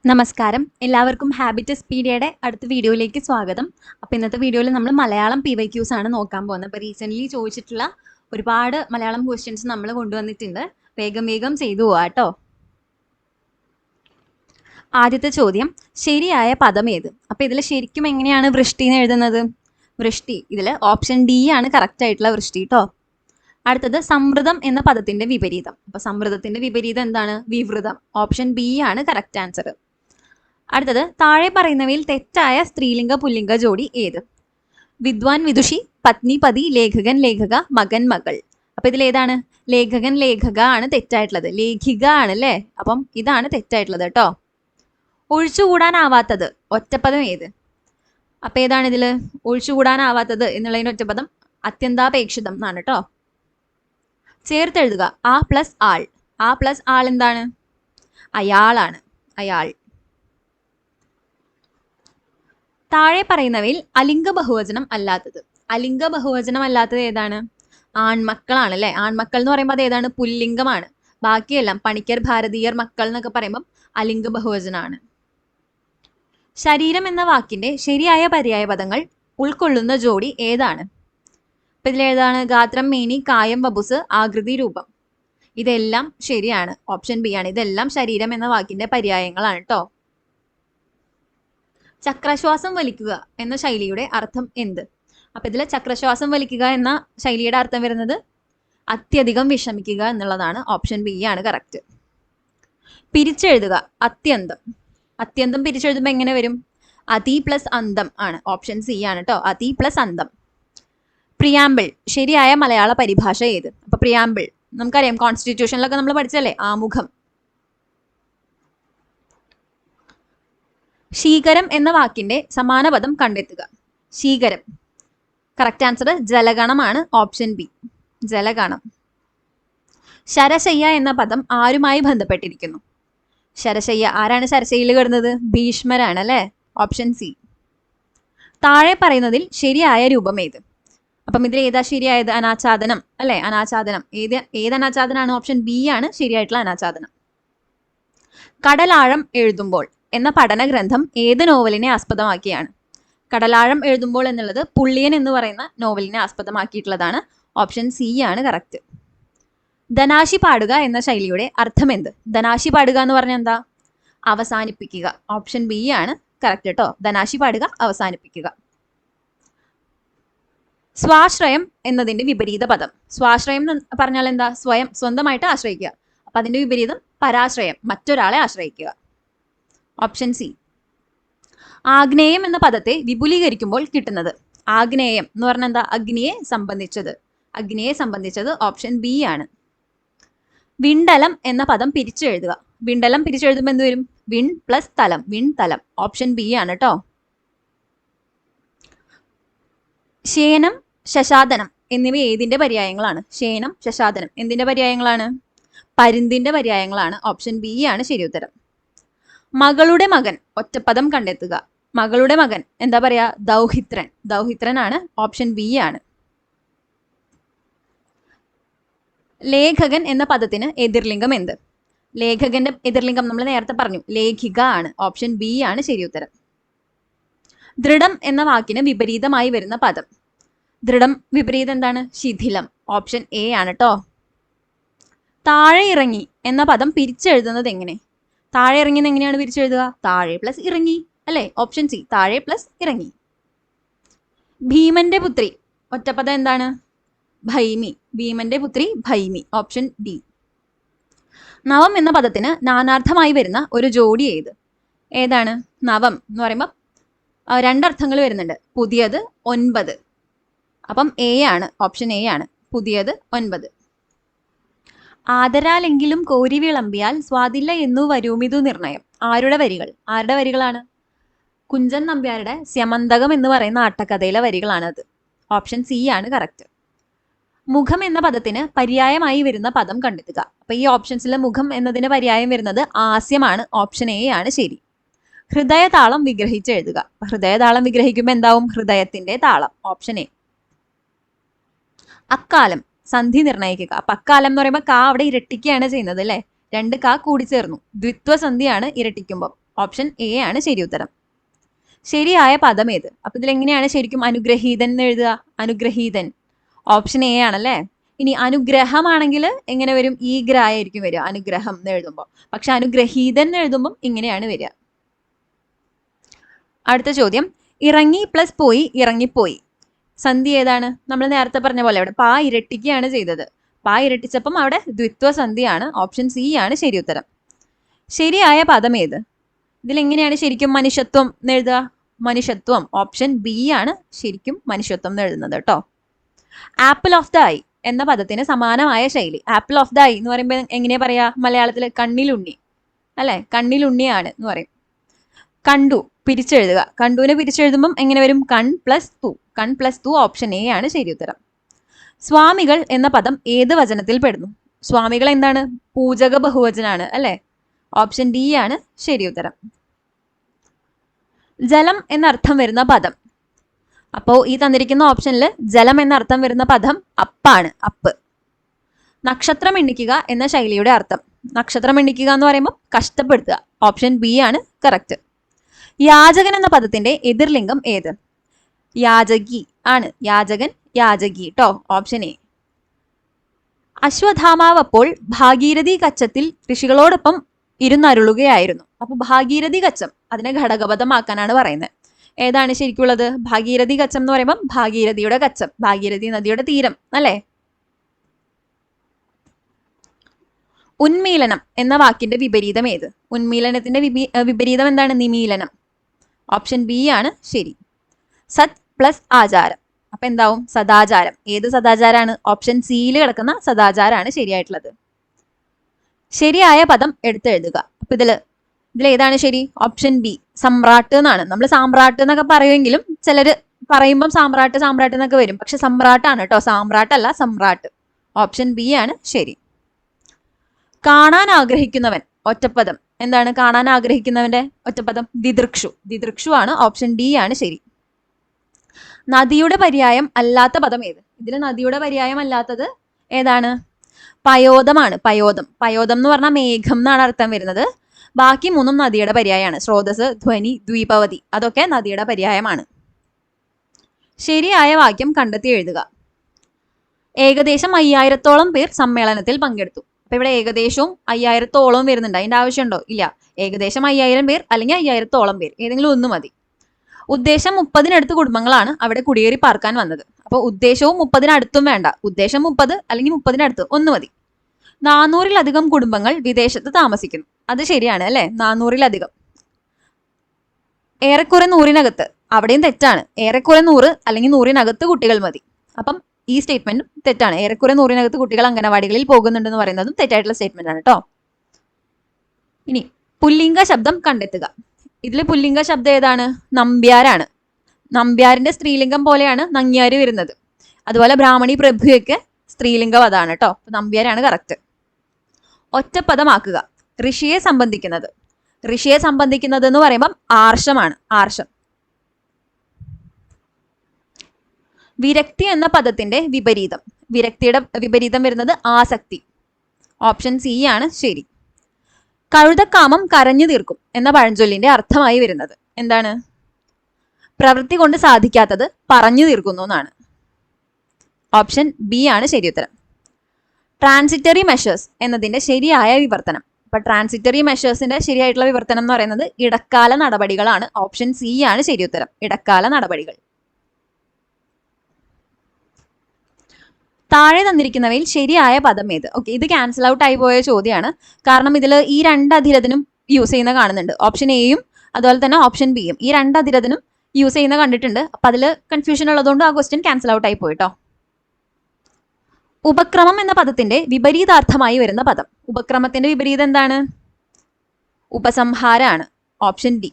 നമസ്കാരം, എല്ലാവർക്കും ഹാബിറ്റസ് പീഡിയയുടെ അടുത്ത വീഡിയോയിലേക്ക് സ്വാഗതം. അപ്പോൾ ഇന്നത്തെ വീഡിയോയിൽ നമ്മൾ മലയാളം PYQs ആണ് നോക്കാൻ പോകുന്നത്. അപ്പോൾ റീസെൻ്റ്ലി ചോദിച്ചിട്ടുള്ള ഒരുപാട് മലയാളം ക്വസ്റ്റ്യൻസ് നമ്മൾ കൊണ്ടുവന്നിട്ടുണ്ട്. വേഗം വേഗം ചെയ്തു പോവാം കേട്ടോ. ആദ്യത്തെ ചോദ്യം, ശരിയായ പദം ഏത്? അപ്പോൾ ഇതിൽ ശരിക്കും എങ്ങനെയാണ് വൃഷ്ടി എന്ന് എഴുതുന്നത്? വൃഷ്ടി, ഇതിൽ ഓപ്ഷൻ ഡി ആണ് കറക്റ്റ് ആയിട്ടുള്ള വൃഷ്ടി കേട്ടോ. അടുത്തത്, സമൃദ്ധം എന്ന പദത്തിന്റെ വിപരീതം. അപ്പോൾ സമൃദ്ധത്തിന്റെ വിപരീതം എന്താണ്? വിവൃതം. ഓപ്ഷൻ ബി ആണ് കറക്റ്റ് ആൻസർ. അടുത്തത്, താഴെ പറയുന്നവയിൽ തെറ്റായ സ്ത്രീലിംഗ പുല്ലിംഗ ജോഡി ഏത്? വിദ്വാൻ വിദുഷി, പത്നി പതി, ലേഖകൻ ലേഖക, മകൻ മകൾ. അപ്പൊ ഇതിൽ ഏതാണ്? ലേഖകൻ ലേഖക ആണ് തെറ്റായിട്ടുള്ളത്. ലേഖിക ആണ് അല്ലേ? അപ്പം ഇതാണ് തെറ്റായിട്ടുള്ളത് കേട്ടോ. ഒഴിച്ചുകൂടാനാവാത്തത് ഒറ്റപ്പദം ഏത്? അപ്പൊ ഏതാണ് ഇതില് ഒഴിച്ചുകൂടാനാവാത്തത് എന്നുള്ളതിന്റെ ഒറ്റപ്പദം? അത്യന്താപേക്ഷിതം എന്നാണ് കേട്ടോ. ചേർത്തെഴുതുക. ആ പ്ലസ് ആൾ. ആ പ്ലസ് ആൾ എന്താണ്? അയാളാണ്. അയാൾ. താഴെ പറയുന്നവയിൽ അലിംഗ ബഹുവചനം അല്ലാത്തത്. അലിംഗ ബഹുവചനം അല്ലാത്തത് ഏതാണ്? ആൺമക്കളാണ് അല്ലെ. ആൺമക്കൾ എന്ന് പറയുമ്പോൾ അത് ഏതാണ്? പുല്ലിംഗമാണ്. ബാക്കിയെല്ലാം പണിക്കർ, ഭാരതീയർ, മക്കൾ എന്നൊക്കെ പറയുമ്പോൾ അലിംഗ ബഹുവചനമാണ്. ശരീരം എന്ന വാക്കിന്റെ ശരിയായ പര്യായ പദങ്ങൾ ഉൾക്കൊള്ളുന്ന ജോഡി ഏതാണ്? അപ്പൊ ഇതിലേതാണ്? ഗാത്രം, മേനി, കായം, വപുസ്, ആകൃതി, രൂപം. ഇതെല്ലാം ശരിയാണ്. ഓപ്ഷൻ ബി ആണ്. ഇതെല്ലാം ശരീരം എന്ന വാക്കിന്റെ പര്യായങ്ങളാണ് കേട്ടോ. ചക്രശ്വാസം വലിക്കുക എന്ന ശൈലിയുടെ അർത്ഥം എന്ത്? അപ്പൊ ഇതിൽ ചക്രശ്വാസം വലിക്കുക എന്ന ശൈലിയുടെ അർത്ഥം വരുന്നത് അത്യധികം വിഷമിക്കുക എന്നുള്ളതാണ്. ഓപ്ഷൻ ബി ആണ് കറക്റ്റ്. പിരിച്ചെഴുതുക. അത്യന്തം. അത്യന്തം പിരിച്ചെഴുതുമ്പോൾ എങ്ങനെ വരും? അതി പ്ലസ് അന്തം ആണ്. ഓപ്ഷൻ സി ആണ് കേട്ടോ. അതി പ്ലസ് അന്തം. പ്രിയാമ്പിൾ, ശരിയായ മലയാള പരിഭാഷ ഏത്? അപ്പൊ പ്രിയാമ്പിൾ നമുക്കറിയാം, കോൺസ്റ്റിറ്റ്യൂഷനിലൊക്കെ നമ്മൾ പഠിച്ചല്ലേ, ആമുഖം. ശീകരം എന്ന വാക്കിന്റെ സമാന പദം കണ്ടെത്തുക. ശീകരം. കറക്റ്റ് ആൻസർ ജലഗണമാണ്. ഓപ്ഷൻ ബി, ജലഗണം. ശരശയ്യ എന്ന പദം ആരുമായി ബന്ധപ്പെട്ടിരിക്കുന്നു? ശരശയ്യ, ആരാണ് ശരശയ്യയിൽ കിടന്നത്? ഭീഷ്മരാണ് അല്ലെ. Option C. താഴെ പറയുന്നതിൽ ശരിയായ രൂപം ഏത്? അപ്പം ഇതിൽ ഏതാ ശരിയായത്? അനാച്ഛാദനം അല്ലെ. അനാച്ഛാദനം. ഏത് അനാച്ഛാദനാണ്? ഓപ്ഷൻ ബി ആണ് ശരിയായിട്ടുള്ള അനാച്ഛാദനം. കടലാഴം എഴുതുമ്പോൾ എന്ന പഠന ഗ്രന്ഥം ഏത് നോവലിനെ ആസ്പദമാക്കിയാണ്? കടലാഴം എഴുതുമ്പോൾ എന്നുള്ളത് പുള്ളിയൻ എന്ന് പറയുന്ന നോവലിനെ ആസ്പദമാക്കിയിട്ടുള്ളതാണ്. ഓപ്ഷൻ സി ആണ് കറക്റ്റ്. ധനാശി പാടുക എന്ന ശൈലിയുടെ അർത്ഥം എന്ത്? ധനാശി പാടുക എന്ന് പറഞ്ഞാൽ എന്താ? അവസാനിപ്പിക്കുക. ഓപ്ഷൻ ബി ആണ് കറക്റ്റ് കേട്ടോ. ധനാശി പാടുക, അവസാനിപ്പിക്കുക. സ്വാശ്രയം എന്നതിന്റെ വിപരീത പദം. സ്വാശ്രയം എന്ന് പറഞ്ഞാൽ എന്താ? സ്വയം, സ്വന്തമായിട്ട് ആശ്രയിക്കുക. അപ്പൊ അതിന്റെ വിപരീതം പരാശ്രയം, മറ്റൊരാളെ ആശ്രയിക്കുക. Option C. ആഗ്നേയം എന്ന പദത്തെ വിപുലീകരിക്കുമ്പോൾ കിട്ടുന്നത്? ആഗ്നേയം എന്ന് പറഞ്ഞാൽ എന്താ? അഗ്നിയെ സംബന്ധിച്ചത്. അഗ്നിയെ സംബന്ധിച്ചത്. ഓപ്ഷൻ ബി ആണ്. വിണ്ടലം എന്ന പദം പിരിച്ചെഴുതുക. വിണ്ടലം പിരിച്ചെഴുതുമ്പോൾ എന്ത് വരും? വിൺ പ്ലസ് തലം, വിൺതലം. ഓപ്ഷൻ ബി ആണ് കേട്ടോ. ശേനം, ശശാദനം എന്നിവ ഏതിന്റെ പര്യായങ്ങളാണ്? ശേനം, ശശാദനം എന്തിന്റെ പര്യായങ്ങളാണ്? പരുന്തിന്റെ പര്യായങ്ങളാണ്. ഓപ്ഷൻ ബി ആണ് ശരി ഉത്തരം. മകളുടെ മകൻ ഒറ്റപ്പദം കണ്ടെത്തുക. മകളുടെ മകൻ എന്താ പറയാ? ദൗഹിത്രൻ. ദൗഹിത്രൻ ആണ്. ഓപ്ഷൻ ബി ആണ്. ലേഖകൻ എന്ന പദത്തിന് എതിർലിംഗം എന്ത്? ലേഖകന്റെ എതിർലിംഗം നമ്മൾ നേരത്തെ പറഞ്ഞു, ലേഖിക ആണ്. ഓപ്ഷൻ ബി ആണ് ശരി ഉത്തരം. ദൃഢം എന്ന വാക്കിന് വിപരീതമായി വരുന്ന പദം. ദൃഢം വിപരീതം എന്താണ്? ശിഥിലം. ഓപ്ഷൻ എ ആണ് കേട്ടോ. താഴെ ഇറങ്ങി എന്ന പദം പിരിച്ചെഴുതുന്നത് എങ്ങനെ? താഴെ ഇറങ്ങി എങ്ങനെയാണ് പിരിച്ചെഴുതുക? താഴെ പ്ലസ് ഇറങ്ങി അല്ലെ. ഓപ്ഷൻ സി, താഴെ പ്ലസ് ഇറങ്ങി. ഭീമന്റെ പുത്രി ഒറ്റപ്പദം എന്താണ്? ഭൈമി. ഭീമന്റെ പുത്രി ഭൈമി. Option D. നവം എന്ന പദത്തിന് നാനാർത്ഥമായി വരുന്ന ഒരു ജോഡി ഏത്? ഏതാണ്? നവം എന്ന് പറയുമ്പോൾ രണ്ടർത്ഥങ്ങൾ വരുന്നുണ്ട്. പുതിയത്, 9. അപ്പം എ ആണ്. ഓപ്ഷൻ എ ആണ്. പുതിയത്, 9. ആദരാലെങ്കിലും കോരി വിളമ്പിയാൽ സ്വാദില്ല എന്നു വരൂമിതു നിർണയം. ആരുടെ വരികൾ? ആരുടെ വരികളാണ്? കുഞ്ചൻ നമ്പ്യാരുടെ സ്യമന്തകം എന്ന് പറയുന്ന ആട്ടക്കഥയിലെ വരികളാണത്. ഓപ്ഷൻ സി ആണ് കറക്റ്റ്. മുഖം എന്ന പദത്തിന് പര്യായമായി വരുന്ന പദം കണ്ടെത്തുക. അപ്പൊ ഈ ഓപ്ഷൻസിലെ മുഖം എന്നതിന് പര്യായം വരുന്നത് ആസ്യമാണ്. ഓപ്ഷൻ എ ആണ് ശരി. ഹൃദയതാളം വിഗ്രഹിച്ച് എഴുതുക. ഹൃദയതാളം വിഗ്രഹിക്കുമ്പോൾ എന്താവും? ഹൃദയത്തിന്റെ താളം. Option A. അക്കാലം, സന്ധി നിർണ്ണയിക്കുക. അപ്പൊ അക്കാലം എന്ന് പറയുമ്പോൾ കാ അവിടെ ഇരട്ടിക്കുകയാണ് ചെയ്യുന്നത് അല്ലെ. 2 കാ കൂടി ചേർന്നു. ദ്വിത്വസന്ധിയാണ് ഇരട്ടിക്കുമ്പോൾ. ഓപ്ഷൻ എ ആണ് ശരി ഉത്തരം. ശരിയായ പദം ഏത്? അപ്പൊ ഇതിലെങ്ങനെയാണ് ശരിക്കും അനുഗ്രഹീതൻ എന്ന് എഴുതുക? അനുഗ്രഹീതൻ ഓപ്ഷൻ എ ആണല്ലേ. ഇനി അനുഗ്രഹമാണെങ്കിൽ എങ്ങനെ വരും? ഈ ഗ്രായിരിക്കും വരിക അനുഗ്രഹം എന്ന് എഴുതുമ്പോൾ. പക്ഷെ അനുഗ്രഹീതൻ എന്ന് എഴുതുമ്പോൾ ഇങ്ങനെയാണ് വരിക. അടുത്ത ചോദ്യം, ഇറങ്ങി പ്ലസ് പോയി ഇറങ്ങിപ്പോയി. സന്ധി ഏതാണ്? നമ്മൾ നേരത്തെ പറഞ്ഞ പോലെ അവിടെ പാ ഇരട്ടിക്കുകയാണ് ചെയ്തത്. പാ ഇരട്ടിച്ചപ്പം അവിടെ ദ്വിത്വ സന്ധിയാണ്. ഓപ്ഷൻ സി ആണ് ശരി ഉത്തരം. ശരിയായ പദം ഏത്? ഇതിലെങ്ങനെയാണ് ശരിക്കും മനുഷ്യത്വം എന്ന് എഴുതുക? മനുഷ്യത്വം ഓപ്ഷൻ ബി ആണ് ശരിക്കും മനുഷ്യത്വം എന്ന് എഴുതുന്നത് കേട്ടോ. ആപ്പിൾ ഓഫ് ദ ഐ എന്ന പദത്തിന് സമാനമായ ശൈലി. ആപ്പിൾ ഓഫ് ദ ഐ എന്ന് പറയുമ്പോൾ എങ്ങനെയാ പറയാ മലയാളത്തിൽ? കണ്ണിലുണ്ണി അല്ലെ, കണ്ണിലുണ്ണിയാണ് എന്ന് പറയും. കണ്ടു പിരിച്ചെഴുതുക. കണ്ടുവിനെ പിരിച്ചെഴുതുമ്പം എങ്ങനെ വരും? കൺ പ്ലസ് തു. കൺ പ്ലസ് തു ഓപ്ഷൻ എ ആണ് ശരി ഉത്തരം. സ്വാമികൾ എന്ന പദം ഏത് വചനത്തിൽ പെടുന്നു? സ്വാമികൾ എന്താണ്? പൂജക ബഹുവചനാണ് അല്ലെ. ഓപ്ഷൻ ഡി ആണ് ശരി ഉത്തരം. ജലം എന്നർത്ഥം വരുന്ന പദം. അപ്പോൾ ഈ തന്നിരിക്കുന്ന ഓപ്ഷനിൽ ജലം എന്നർത്ഥം വരുന്ന പദം അപ്പാണ്, അപ്പ്. നക്ഷത്രം എണ്ണിക്കുക എന്ന ശൈലിയുടെ അർത്ഥം. നക്ഷത്രം എണ്ണിക്കുക എന്ന് പറയുമ്പോൾ കഷ്ടപ്പെടുത്തുക. ഓപ്ഷൻ ബി ആണ് കറക്റ്റ്. യാചകൻ എന്ന പദത്തിന്റെ എതിർലിംഗം ഏത്? യാചകി ആണ്. യാചകൻ, യാചകി ട്ടോ. Option A. അശ്വത്ഥാമാവപ്പോൾ ഭാഗീരഥി കച്ചത്തിൽ ഋഷികളോടൊപ്പം ഇരുന്നരുളുകയായിരുന്നു. അപ്പൊ ഭാഗീരഥി കച്ചം അതിനെ ഘടകപദമാക്കാനാണ് പറയുന്നത്. ഏതാണ് ശരിക്കുള്ളത്? ഭാഗീരഥി കച്ചം എന്ന് പറയുമ്പോൾ ഭാഗീരഥിയുടെ കച്ചം, ഭാഗീരഥി നദിയുടെ തീരം അല്ലേ. ഉന്മീലനം എന്ന വാക്കിന്റെ വിപരീതം ഏത്? ഉന്മീലനത്തിന്റെ വിപരീതം എന്താണ്? നിമീലനം. ഓപ്ഷൻ ബി ആണ് ശരി. സത് പ്ലസ് ആചാരം അപ്പൊ എന്താവും? സദാചാരം. ഏത് സദാചാരാണ്? ഓപ്ഷൻ സിയിൽ കിടക്കുന്ന സദാചാരാണ് ശരിയായിട്ടുള്ളത്. ശരിയായ പദം എടുത്തെഴുതുക. അപ്പൊ ഇതിലേതാണ് ശരി? ഓപ്ഷൻ ബി സമ്രാട്ട് എന്നാണ്. നമ്മൾ സാമ്രാട്ട് എന്നൊക്കെ പറയുമെങ്കിലും ചിലര് പറയുമ്പം സാമ്രാട്ട് സാമ്രാട്ട് എന്നൊക്കെ വരും. പക്ഷെ സമ്രാട്ടാണ് കേട്ടോ, സാമ്രാട്ടല്ല സമ്രാട്ട്. ഓപ്ഷൻ ബി ആണ് ശരി. കാണാൻ ആഗ്രഹിക്കുന്നവൻ ഒറ്റപ്പദം എന്താണ്? കാണാൻ ആഗ്രഹിക്കുന്നവന്റെ ഒറ്റപ്പദം ദിദൃക്ഷു. ദിദൃക്ഷു ആണ്. ഓപ്ഷൻ ഡി ആണ് ശരി. നദിയുടെ പര്യായം അല്ലാത്ത പദം ഏത്? ഇതിൽ നദിയുടെ പര്യായം അല്ലാത്തത് ഏതാണ്? പയോദമാണ്. പയോദം. പയോദം എന്ന് പറഞ്ഞാൽ മേഘം എന്നാണ് അർത്ഥം വരുന്നത്. ബാക്കി മൂന്നും നദിയുടെ പര്യായമാണ്. സ്രോതസ്, ധ്വനി, ദ്വീപവതി അതൊക്കെ നദിയുടെ പര്യായമാണ്. ശരിയായ വാക്യം കണ്ടെത്തി എഴുതുക. ഏകദേശം 5000-ഓളം പേർ സമ്മേളനത്തിൽ പങ്കെടുത്തു. അപ്പൊ ഇവിടെ ഏകദേശവും 5000-ഓളം വരുന്നുണ്ട്. അതിന്റെ ആവശ്യമുണ്ടോ? ഇല്ല. ഏകദേശം 5000 പേർ അല്ലെങ്കിൽ 5000-ഓളം പേർ ഏതെങ്കിലും ഒന്ന് മതി. ഉദ്ദേശം 30-നടുത്ത് കുടുംബങ്ങളാണ് അവിടെ കുടിയേറി പാർക്കാൻ വന്നത്. അപ്പോൾ ഉദ്ദേശവും 30-നടുത്തും വേണ്ട. ഉദ്ദേശം 30 അല്ലെങ്കിൽ 30-നടുത്ത് ഒന്ന് മതി. 400-ലധികം കുടുംബങ്ങൾ വിദേശത്ത് താമസിക്കുന്നു. അത് ശരിയാണ് അല്ലെ. 400-ലധികം. ഏറെക്കുറെ 100-നകത്ത്. അവിടെയും തെറ്റാണ്. ഏറെക്കുറെ 100 അല്ലെങ്കിൽ 100-നകത്ത് കുട്ടികൾ മതി. അപ്പം ഈ സ്റ്റേറ്റ്മെന്റും തെറ്റാണ്. ഏറെക്കുറെ 100-നകത്ത് കുട്ടികൾ അംഗനവാടികളിൽ പോകുന്നുണ്ടെന്ന് പറയുന്നതും തെറ്റായിട്ടുള്ള സ്റ്റേറ്റ്മെന്റ് ആണ് കേട്ടോ. ഇനി പുല്ലിംഗ ശബ്ദം കണ്ടെത്തുക. ഇതിൽ പുല്ലിംഗ ശബ്ദം ഏതാണ്? നമ്പ്യാരാണ്. നമ്പ്യാരിന്റെ സ്ത്രീലിംഗം പോലെയാണ് നങ്ങ്യാര് വരുന്നത്. അതുപോലെ ബ്രാഹ്മണി പ്രഭുയൊക്കെ സ്ത്രീലിംഗം അതാണ് കേട്ടോ. നമ്പ്യാരാണ് കറക്റ്റ്. ഒറ്റപ്പദമാക്കുക. ഋഷിയെ സംബന്ധിക്കുന്നത്. ഋഷിയെ സംബന്ധിക്കുന്നത് എന്ന് പറയുമ്പം ആർഷമാണ്. ആർഷം. വിരക്തി എന്ന പദത്തിന്റെ വിപരീതം. വിരക്തിയുടെ വിപരീതം വരുന്നത് ആസക്തി. ഓപ്ഷൻ സി ആണ് ശരി. കഴുതക്കാമം കരഞ്ഞു തീർക്കും എന്ന പഴഞ്ചൊല്ലിന്റെ അർത്ഥമായി വരുന്നത് എന്താണ്? പ്രവൃത്തി കൊണ്ട് സാധിക്കാത്തത് പറഞ്ഞു തീർക്കുന്നു എന്നാണ്. ഓപ്ഷൻ ബി ആണ് ശരി ഉത്തരം. ട്രാൻസിറ്ററി മെഷേഴ്സ് എന്നതിന്റെ ശരിയായ വിവർത്തനം. അപ്പൊ ട്രാൻസിറ്ററി മെഷേഴ്സിന്റെ ശരിയായിട്ടുള്ള വിവർത്തനം എന്ന് പറയുന്നത് ഇടക്കാല നടപടികളാണ്. ഓപ്ഷൻ സി ആണ് ശരി ഉത്തരം. ഇടക്കാല നടപടികൾ. താഴെ തന്നിരിക്കുന്നവയിൽ ശരിയായ പദം ഏത്? ഓക്കെ, ഇത് ക്യാൻസൽ ഔട്ട് ആയി പോയ ചോദ്യമാണ്. കാരണം ഇതിൽ ഈ 2 അധിരഥനും യൂസ് ചെയ്യുന്ന കാണുന്നുണ്ട്. ഓപ്ഷൻ എയും അതുപോലെ തന്നെ ഓപ്ഷൻ ബിയും ഈ 2 അധിരഥനും യൂസ് ചെയ്യുന്ന കണ്ടിട്ടുണ്ട്. അപ്പൊ അതിൽ കൺഫ്യൂഷൻ ഉള്ളതുകൊണ്ട് ആ ക്വസ്റ്റ്യൻ ക്യാൻസൽ ഔട്ട് ആയി പോയിട്ടോ. ഉപക്രമം എന്ന പദത്തിന്റെ വിപരീതാർത്ഥമായി വരുന്ന പദം. ഉപക്രമത്തിന്റെ വിപരീതം എന്താണ്? ഉപസംഹാരാണ്. Option D.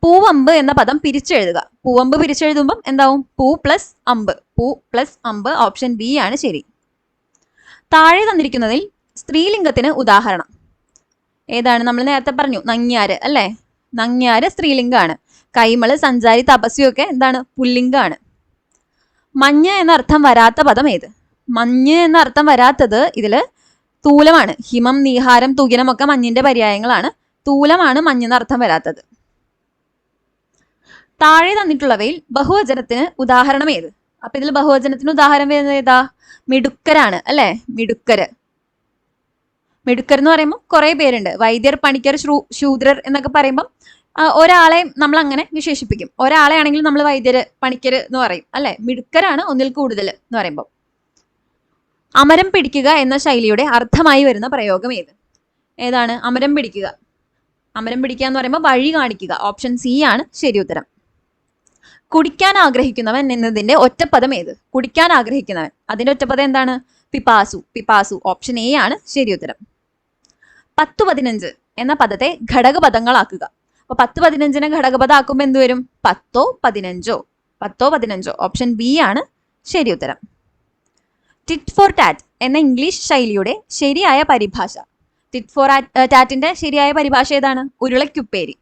പൂവമ്പ് എന്ന പദം പിരിച്ചെഴുതുക. പൂവമ്പ് പിരിച്ചെഴുതുമ്പം എന്താവും? പൂ പ്ലസ് അമ്പ്. പൂ പ്ലസ് അമ്പ്. ഓപ്ഷൻ ബി ആണ് ശരി. താഴെ തന്നിരിക്കുന്നതിൽ സ്ത്രീലിംഗത്തിന് ഉദാഹരണം ഏതാണ്? നമ്മൾ നേരത്തെ പറഞ്ഞു നങ്ങ്യാര് അല്ലെ. നങ്ങ്യാര് സ്ത്രീലിംഗാണ്. കൈമള്, സഞ്ചാരി, തപസ്വിയൊക്കെ എന്താണ്? പുല്ലിംഗാണ്. മഞ്ഞ് എന്നർത്ഥം വരാത്ത പദം ഏത്? മഞ്ഞ് എന്നർത്ഥം വരാത്തത് ഇതില് തൂലമാണ്. ഹിമം, നീഹാരം, തുകിനം ഒക്കെ മഞ്ഞിന്റെ പര്യായങ്ങളാണ്. തൂലമാണ് മഞ്ഞെന്ന് അർത്ഥം വരാത്തത്. താഴെ തന്നിട്ടുള്ളവയിൽ ബഹുവചനത്തിന് ഉദാഹരണം ഏത്? അപ്പൊ ഇതിൽ ബഹുവചനത്തിന് ഉദാഹരണം വരുന്നത് ഏതാ? മിടുക്കരാണ് അല്ലെ. മിടുക്കര് എന്ന് പറയുമ്പോൾ കുറെ പേരുണ്ട്. വൈദ്യർ, പണിക്കർ, ശൂദ്രർ എന്നൊക്കെ പറയുമ്പോൾ ഒരാളെ നമ്മൾ അങ്ങനെ വിശേഷിപ്പിക്കും. ഒരാളെ ആണെങ്കിൽ നമ്മൾ വൈദ്യര്, പണിക്കര് എന്ന് പറയും അല്ലെ. മിടുക്കരാണ് ഒന്നിൽ കൂടുതൽ എന്ന് പറയുമ്പോൾ. അമരം പിടിക്കുക എന്ന ശൈലിയുടെ അർത്ഥമായി വരുന്ന പ്രയോഗം ഏതാണ്? അമരം പിടിക്കുക. അമരം പിടിക്കുക എന്ന് പറയുമ്പോൾ വഴി കാണിക്കുക. ഓപ്ഷൻ സി ആണ് ശരി ഉത്തരം. കുടിക്കാൻ ആഗ്രഹിക്കുന്നവൻ എന്നതിന്റെ ഒറ്റപ്പദം ഏത്? കുടിക്കാൻ ആഗ്രഹിക്കുന്നവൻ, അതിന്റെ ഒറ്റപ്പദം എന്താണ്? പിപാസു. ഓപ്ഷൻ എ ആണ് ശരി ഉത്തരം. 10, 15 എന്ന പദത്തെ ഘടകപദങ്ങളാക്കുക. അപ്പൊ 10, 15നെ ഘടകപദമാക്കുമ്പോൾ എന്ത് വരും? 10, 15. ഓപ്ഷൻ ബി ആണ് ശരി ഉത്തരം. ടിറ്റ് ഫോർ ടാറ്റ് എന്ന ഇംഗ്ലീഷ് ശൈലിയുടെ ശരിയായ പരിഭാഷ. ടിറ്റ് ഫോർ ടാറ്റിന്റെ ശരിയായ പരിഭാഷ ഏതാണ്? ഉരുളക്കുപ്പേരി.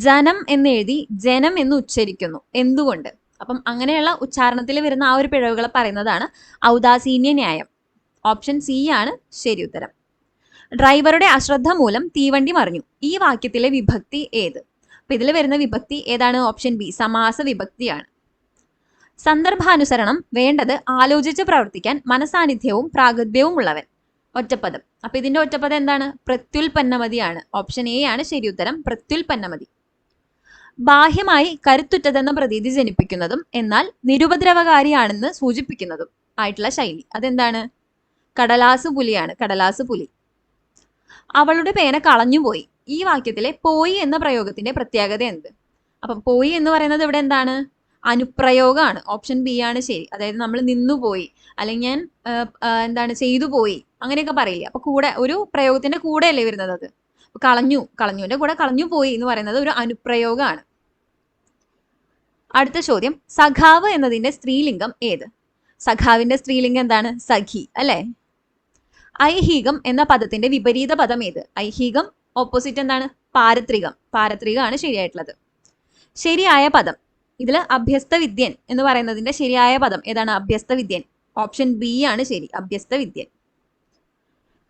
ജനം എന്ന് എഴുതി ജനം എന്ന് ഉച്ചരിക്കുന്നു, എന്തുകൊണ്ട്? അപ്പം അങ്ങനെയുള്ള ഉച്ചാരണത്തിൽ വരുന്ന ആ ഒരു പിഴവുകളെ പറയുന്നതാണ് ഔദാസീന്യ ന്യായം. ഓപ്ഷൻ സി ആണ് ശരി ഉത്തരം. ഡ്രൈവറുടെ അശ്രദ്ധ മൂലം തീവണ്ടി മറിഞ്ഞു. ഈ വാക്യത്തിലെ വിഭക്തി ഏത്? അപ്പൊ ഇതിൽ വരുന്ന വിഭക്തി ഏതാണ്? Option B, സമാസ വിഭക്തിയാണ്. സന്ദർഭാനുസരണം വേണ്ടത് ആലോചിച്ച് പ്രവർത്തിക്കാൻ മനസാന്നിധ്യവും പ്രാഗൽഭ്യവും ഉള്ളവൻ. ഒറ്റപ്പദം. അപ്പൊ ഇതിന്റെ ഒറ്റപ്പദം എന്താണ്? പ്രത്യുൽപ്പന്നമതിയാണ്. ഓപ്ഷൻ എ ആണ് ശരി ഉത്തരം, പ്രത്യുൽപ്പന്നമതി. ബാഹ്യമായി കരുത്തുറ്റതെന്ന പ്രതീതി ജനിപ്പിക്കുന്നതും എന്നാൽ നിരുപദ്രവകാരിയാണെന്ന് സൂചിപ്പിക്കുന്നതും ആയിട്ടുള്ള ശൈലി അതെന്താണ്? കടലാസ് പുലിയാണ്. കടലാസ് പുലി. അവളുടെ പേന കളഞ്ഞുപോയി. ഈ വാക്യത്തിലെ പോയി എന്ന പ്രയോഗത്തിന്റെ പ്രത്യേകത എന്ത്? അപ്പം പോയി എന്ന് പറയുന്നത് ഇവിടെ എന്താണ്? അനുപ്രയോഗമാണ്. ഓപ്ഷൻ ബി ആണ് ശരി. അതായത് നമ്മൾ നിന്നുപോയി, അല്ലെങ്കിൽ ഞാൻ എന്താണ് ചെയ്തു പോയി, അങ്ങനെയൊക്കെ പറയില്ലേ. അപ്പൊ കൂടെ ഒരു പ്രയോഗത്തിന്റെ കൂടെ അല്ലേ വരുന്നത് അത്. കളഞ്ഞുവിന്റെ കൂടെ കളഞ്ഞു പോയി എന്ന് പറയുന്നത് ഒരു അനുപ്രയോഗമാണ്. അടുത്ത ചോദ്യം, സഖാവ് എന്നതിന്റെ സ്ത്രീലിംഗം ഏത്? സഖാവിന്റെ സ്ത്രീലിംഗം എന്താണ്? സഖി അല്ലെ. ഐഹികം എന്ന പദത്തിന്റെ വിപരീത പദം ഏത്? ഐഹികം ഓപ്പോസിറ്റ് എന്താണ്? പാരത്രികമാണ് ശരിയായിട്ടുള്ളത്. ശരിയായ പദം ഇതിൽ അഭ്യസ്ത വിദ്യൻ എന്ന് പറയുന്നതിന്റെ ശരിയായ പദം ഏതാണ്? അഭ്യസ്ത വിദ്യൻ. ഓപ്ഷൻ ബി ആണ് ശരി, അഭ്യസ്ത വിദ്യൻ.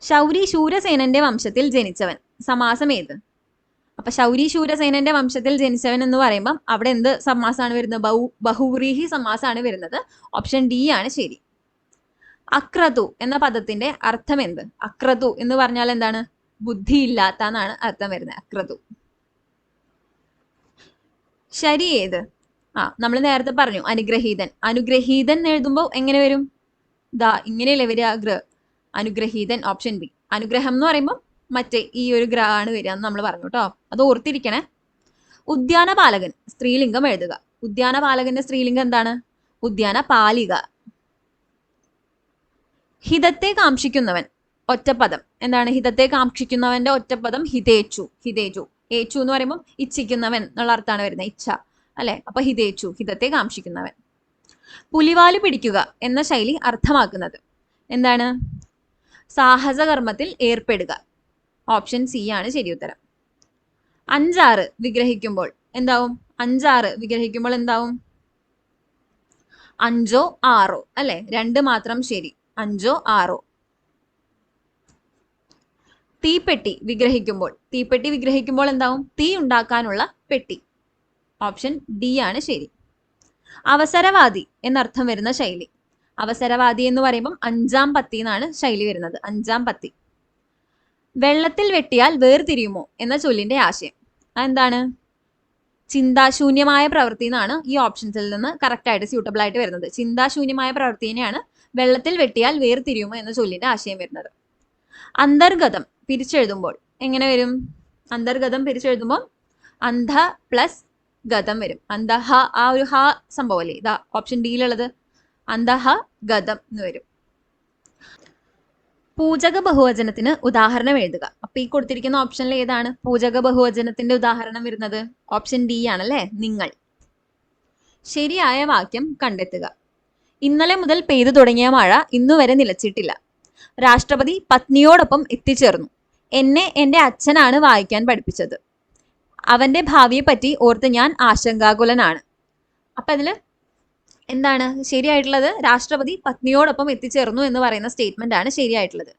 ശൗരി ശൂരസേനന്റെ വംശത്തിൽ ജനിച്ചവൻ. സമാസം ഏത്? അപ്പൊ ശൗരി ശൂരസേനന്റെ വംശത്തിൽ ജനിച്ചവൻ എന്ന് പറയുമ്പോൾ അവിടെ എന്ത് സമാസമാണ് വരുന്നത്? ബഹുവ്രീഹി സമാസമാണ് വരുന്നത്. ഓപ്ഷൻ ഡി ആണ് ശരി. അക്രതു എന്ന പദത്തിന്റെ അർത്ഥം എന്ത്? അക്രതു എന്ന് പറഞ്ഞാൽ എന്താണ്? ബുദ്ധിയില്ലാത്ത എന്നാണ് അർത്ഥം വരുന്നത്. അക്രതു. ശരി ഏത്? നമ്മൾ നേരത്തെ പറഞ്ഞു അനുഗ്രഹീതൻ. അനുഗ്രഹീതൻ എഴുതുമ്പോൾ എങ്ങനെ വരും? ഇങ്ങനെയല്ലേ വരിക? അനുഗ്രഹീതൻ. Option B. അനുഗ്രഹം എന്ന് പറയുമ്പോൾ മറ്റേ ഈ ഒരു ഗ്രാണ് വരിക എന്ന് നമ്മൾ പറഞ്ഞു കേട്ടോ, അത് ഓർത്തിരിക്കണേ. ഉദ്യാനപാലകൻ സ്ത്രീലിംഗം എഴുതുക. ഉദ്യാനപാലകന്റെ സ്ത്രീലിംഗം എന്താണ്? ഉദ്യാനപാലിക. ഹിതത്തെ കാക്ഷിക്കുന്നവൻ ഒറ്റപ്പദം എന്താണ്? ഹിതത്തെ കാക്ഷിക്കുന്നവന്റെ ഒറ്റപ്പദം ഹിതേച്ചു. ഏച്ചു എന്ന് പറയുമ്പോൾ ഇച്ഛിക്കുന്നവൻ എന്നുള്ള അർത്ഥമാണ് വരുന്നത്, ഇച്ഛ അല്ലെ. അപ്പൊ ഹിതേച്ചു, ഹിതത്തെ കാക്ഷിക്കുന്നവൻ. പുലിവാല് പിടിക്കുക എന്ന ശൈലി അർത്ഥമാക്കുന്നത് എന്താണ്? സാഹസകർമ്മത്തിൽ ഏർപ്പെടുക. ഓപ്ഷൻ സി ആണ് ശരി ഉത്തരം. 5-6 വിഗ്രഹിക്കുമ്പോൾ എന്താവും? 5-6 വിഗ്രഹിക്കുമ്പോൾ എന്താവും? 5 6 അല്ലെ. 2 മാത്രം ശരി. 5 6. തീപ്പെട്ടി വിഗ്രഹിക്കുമ്പോൾ എന്താവും? തീ ഉണ്ടാക്കാനുള്ള പെട്ടി. ഓപ്ഷൻ ഡി ആണ് ശരി. അവസരവാദി എന്നർത്ഥം വരുന്ന ശൈലി. അവസരവാദി എന്ന് പറയുമ്പോൾ 5-ാം പത്തി എന്നാണ് ശൈലി വരുന്നത്. 5-ാം പത്തി. വെള്ളത്തിൽ വെട്ടിയാൽ വേർതിരിയുമോ എന്ന ചൊല്ലിന്റെ ആശയം അതെന്താണ്? ചിന്താശൂന്യമായ പ്രവൃത്തി എന്നാണ് ഈ ഓപ്ഷൻസിൽ നിന്ന് കറക്റ്റ് ആയിട്ട് സ്യൂട്ടബിൾ ആയിട്ട് വരുന്നത്. ചിന്താശൂന്യമായ പ്രവൃത്തിനെയാണ് വെള്ളത്തിൽ വെട്ടിയാൽ വേർതിരിയുമോ എന്ന ചൊല്ലിന്റെ ആശയം വരുന്നത്. അന്തർഗതം പിരിച്ചെഴുതുമ്പോൾ എങ്ങനെ വരും? അന്തർഗതം പിരിച്ചെഴുതുമ്പോൾ അന്ധ പ്ലസ് ഗതം വരും. അന്ധഹ, ആ ഒരു ഹ സംഭവം അല്ലേ, ഇതാ ഓപ്ഷൻ ഡിയിലുള്ളത്. അന്ധഹ ഗതം എന്ന് വരും. പൂജക ബഹുവചനത്തിന് ഉദാഹരണം എഴുതുക. അപ്പൊ ഈ കൊടുത്തിരിക്കുന്ന ഓപ്ഷനിൽ ഏതാണ് പൂജക ബഹുവചനത്തിന്റെ ഉദാഹരണം വരുന്നത്? ഓപ്ഷൻ ഡി ആണല്ലേ, നിങ്ങൾ. ശരിയായ വാക്യം കണ്ടെത്തുക. ഇന്നലെ മുതൽ പെയ്തു തുടങ്ങിയ മഴ ഇന്നുവരെ നിലച്ചിട്ടില്ല. രാഷ്ട്രപതി പത്നിയോടൊപ്പം എത്തിച്ചേർന്നു. എന്നെ എൻ്റെ അച്ഛനാണ് വായിക്കാൻ പഠിപ്പിച്ചത്. അവന്റെ ഭാവിയെപ്പറ്റി ഓർത്ത് ഞാൻ ആശങ്കാകുലനാണ്. അപ്പൊ അതില് എന്താണ് ശരിയായിട്ടുള്ളത്? രാഷ്ട്രപതി പത്നിയോടൊപ്പം എത്തിച്ചേർന്നു എന്ന് പറയുന്ന സ്റ്റേറ്റ്മെന്റ് ആണ് ശരിയായിട്ടുള്ളത്.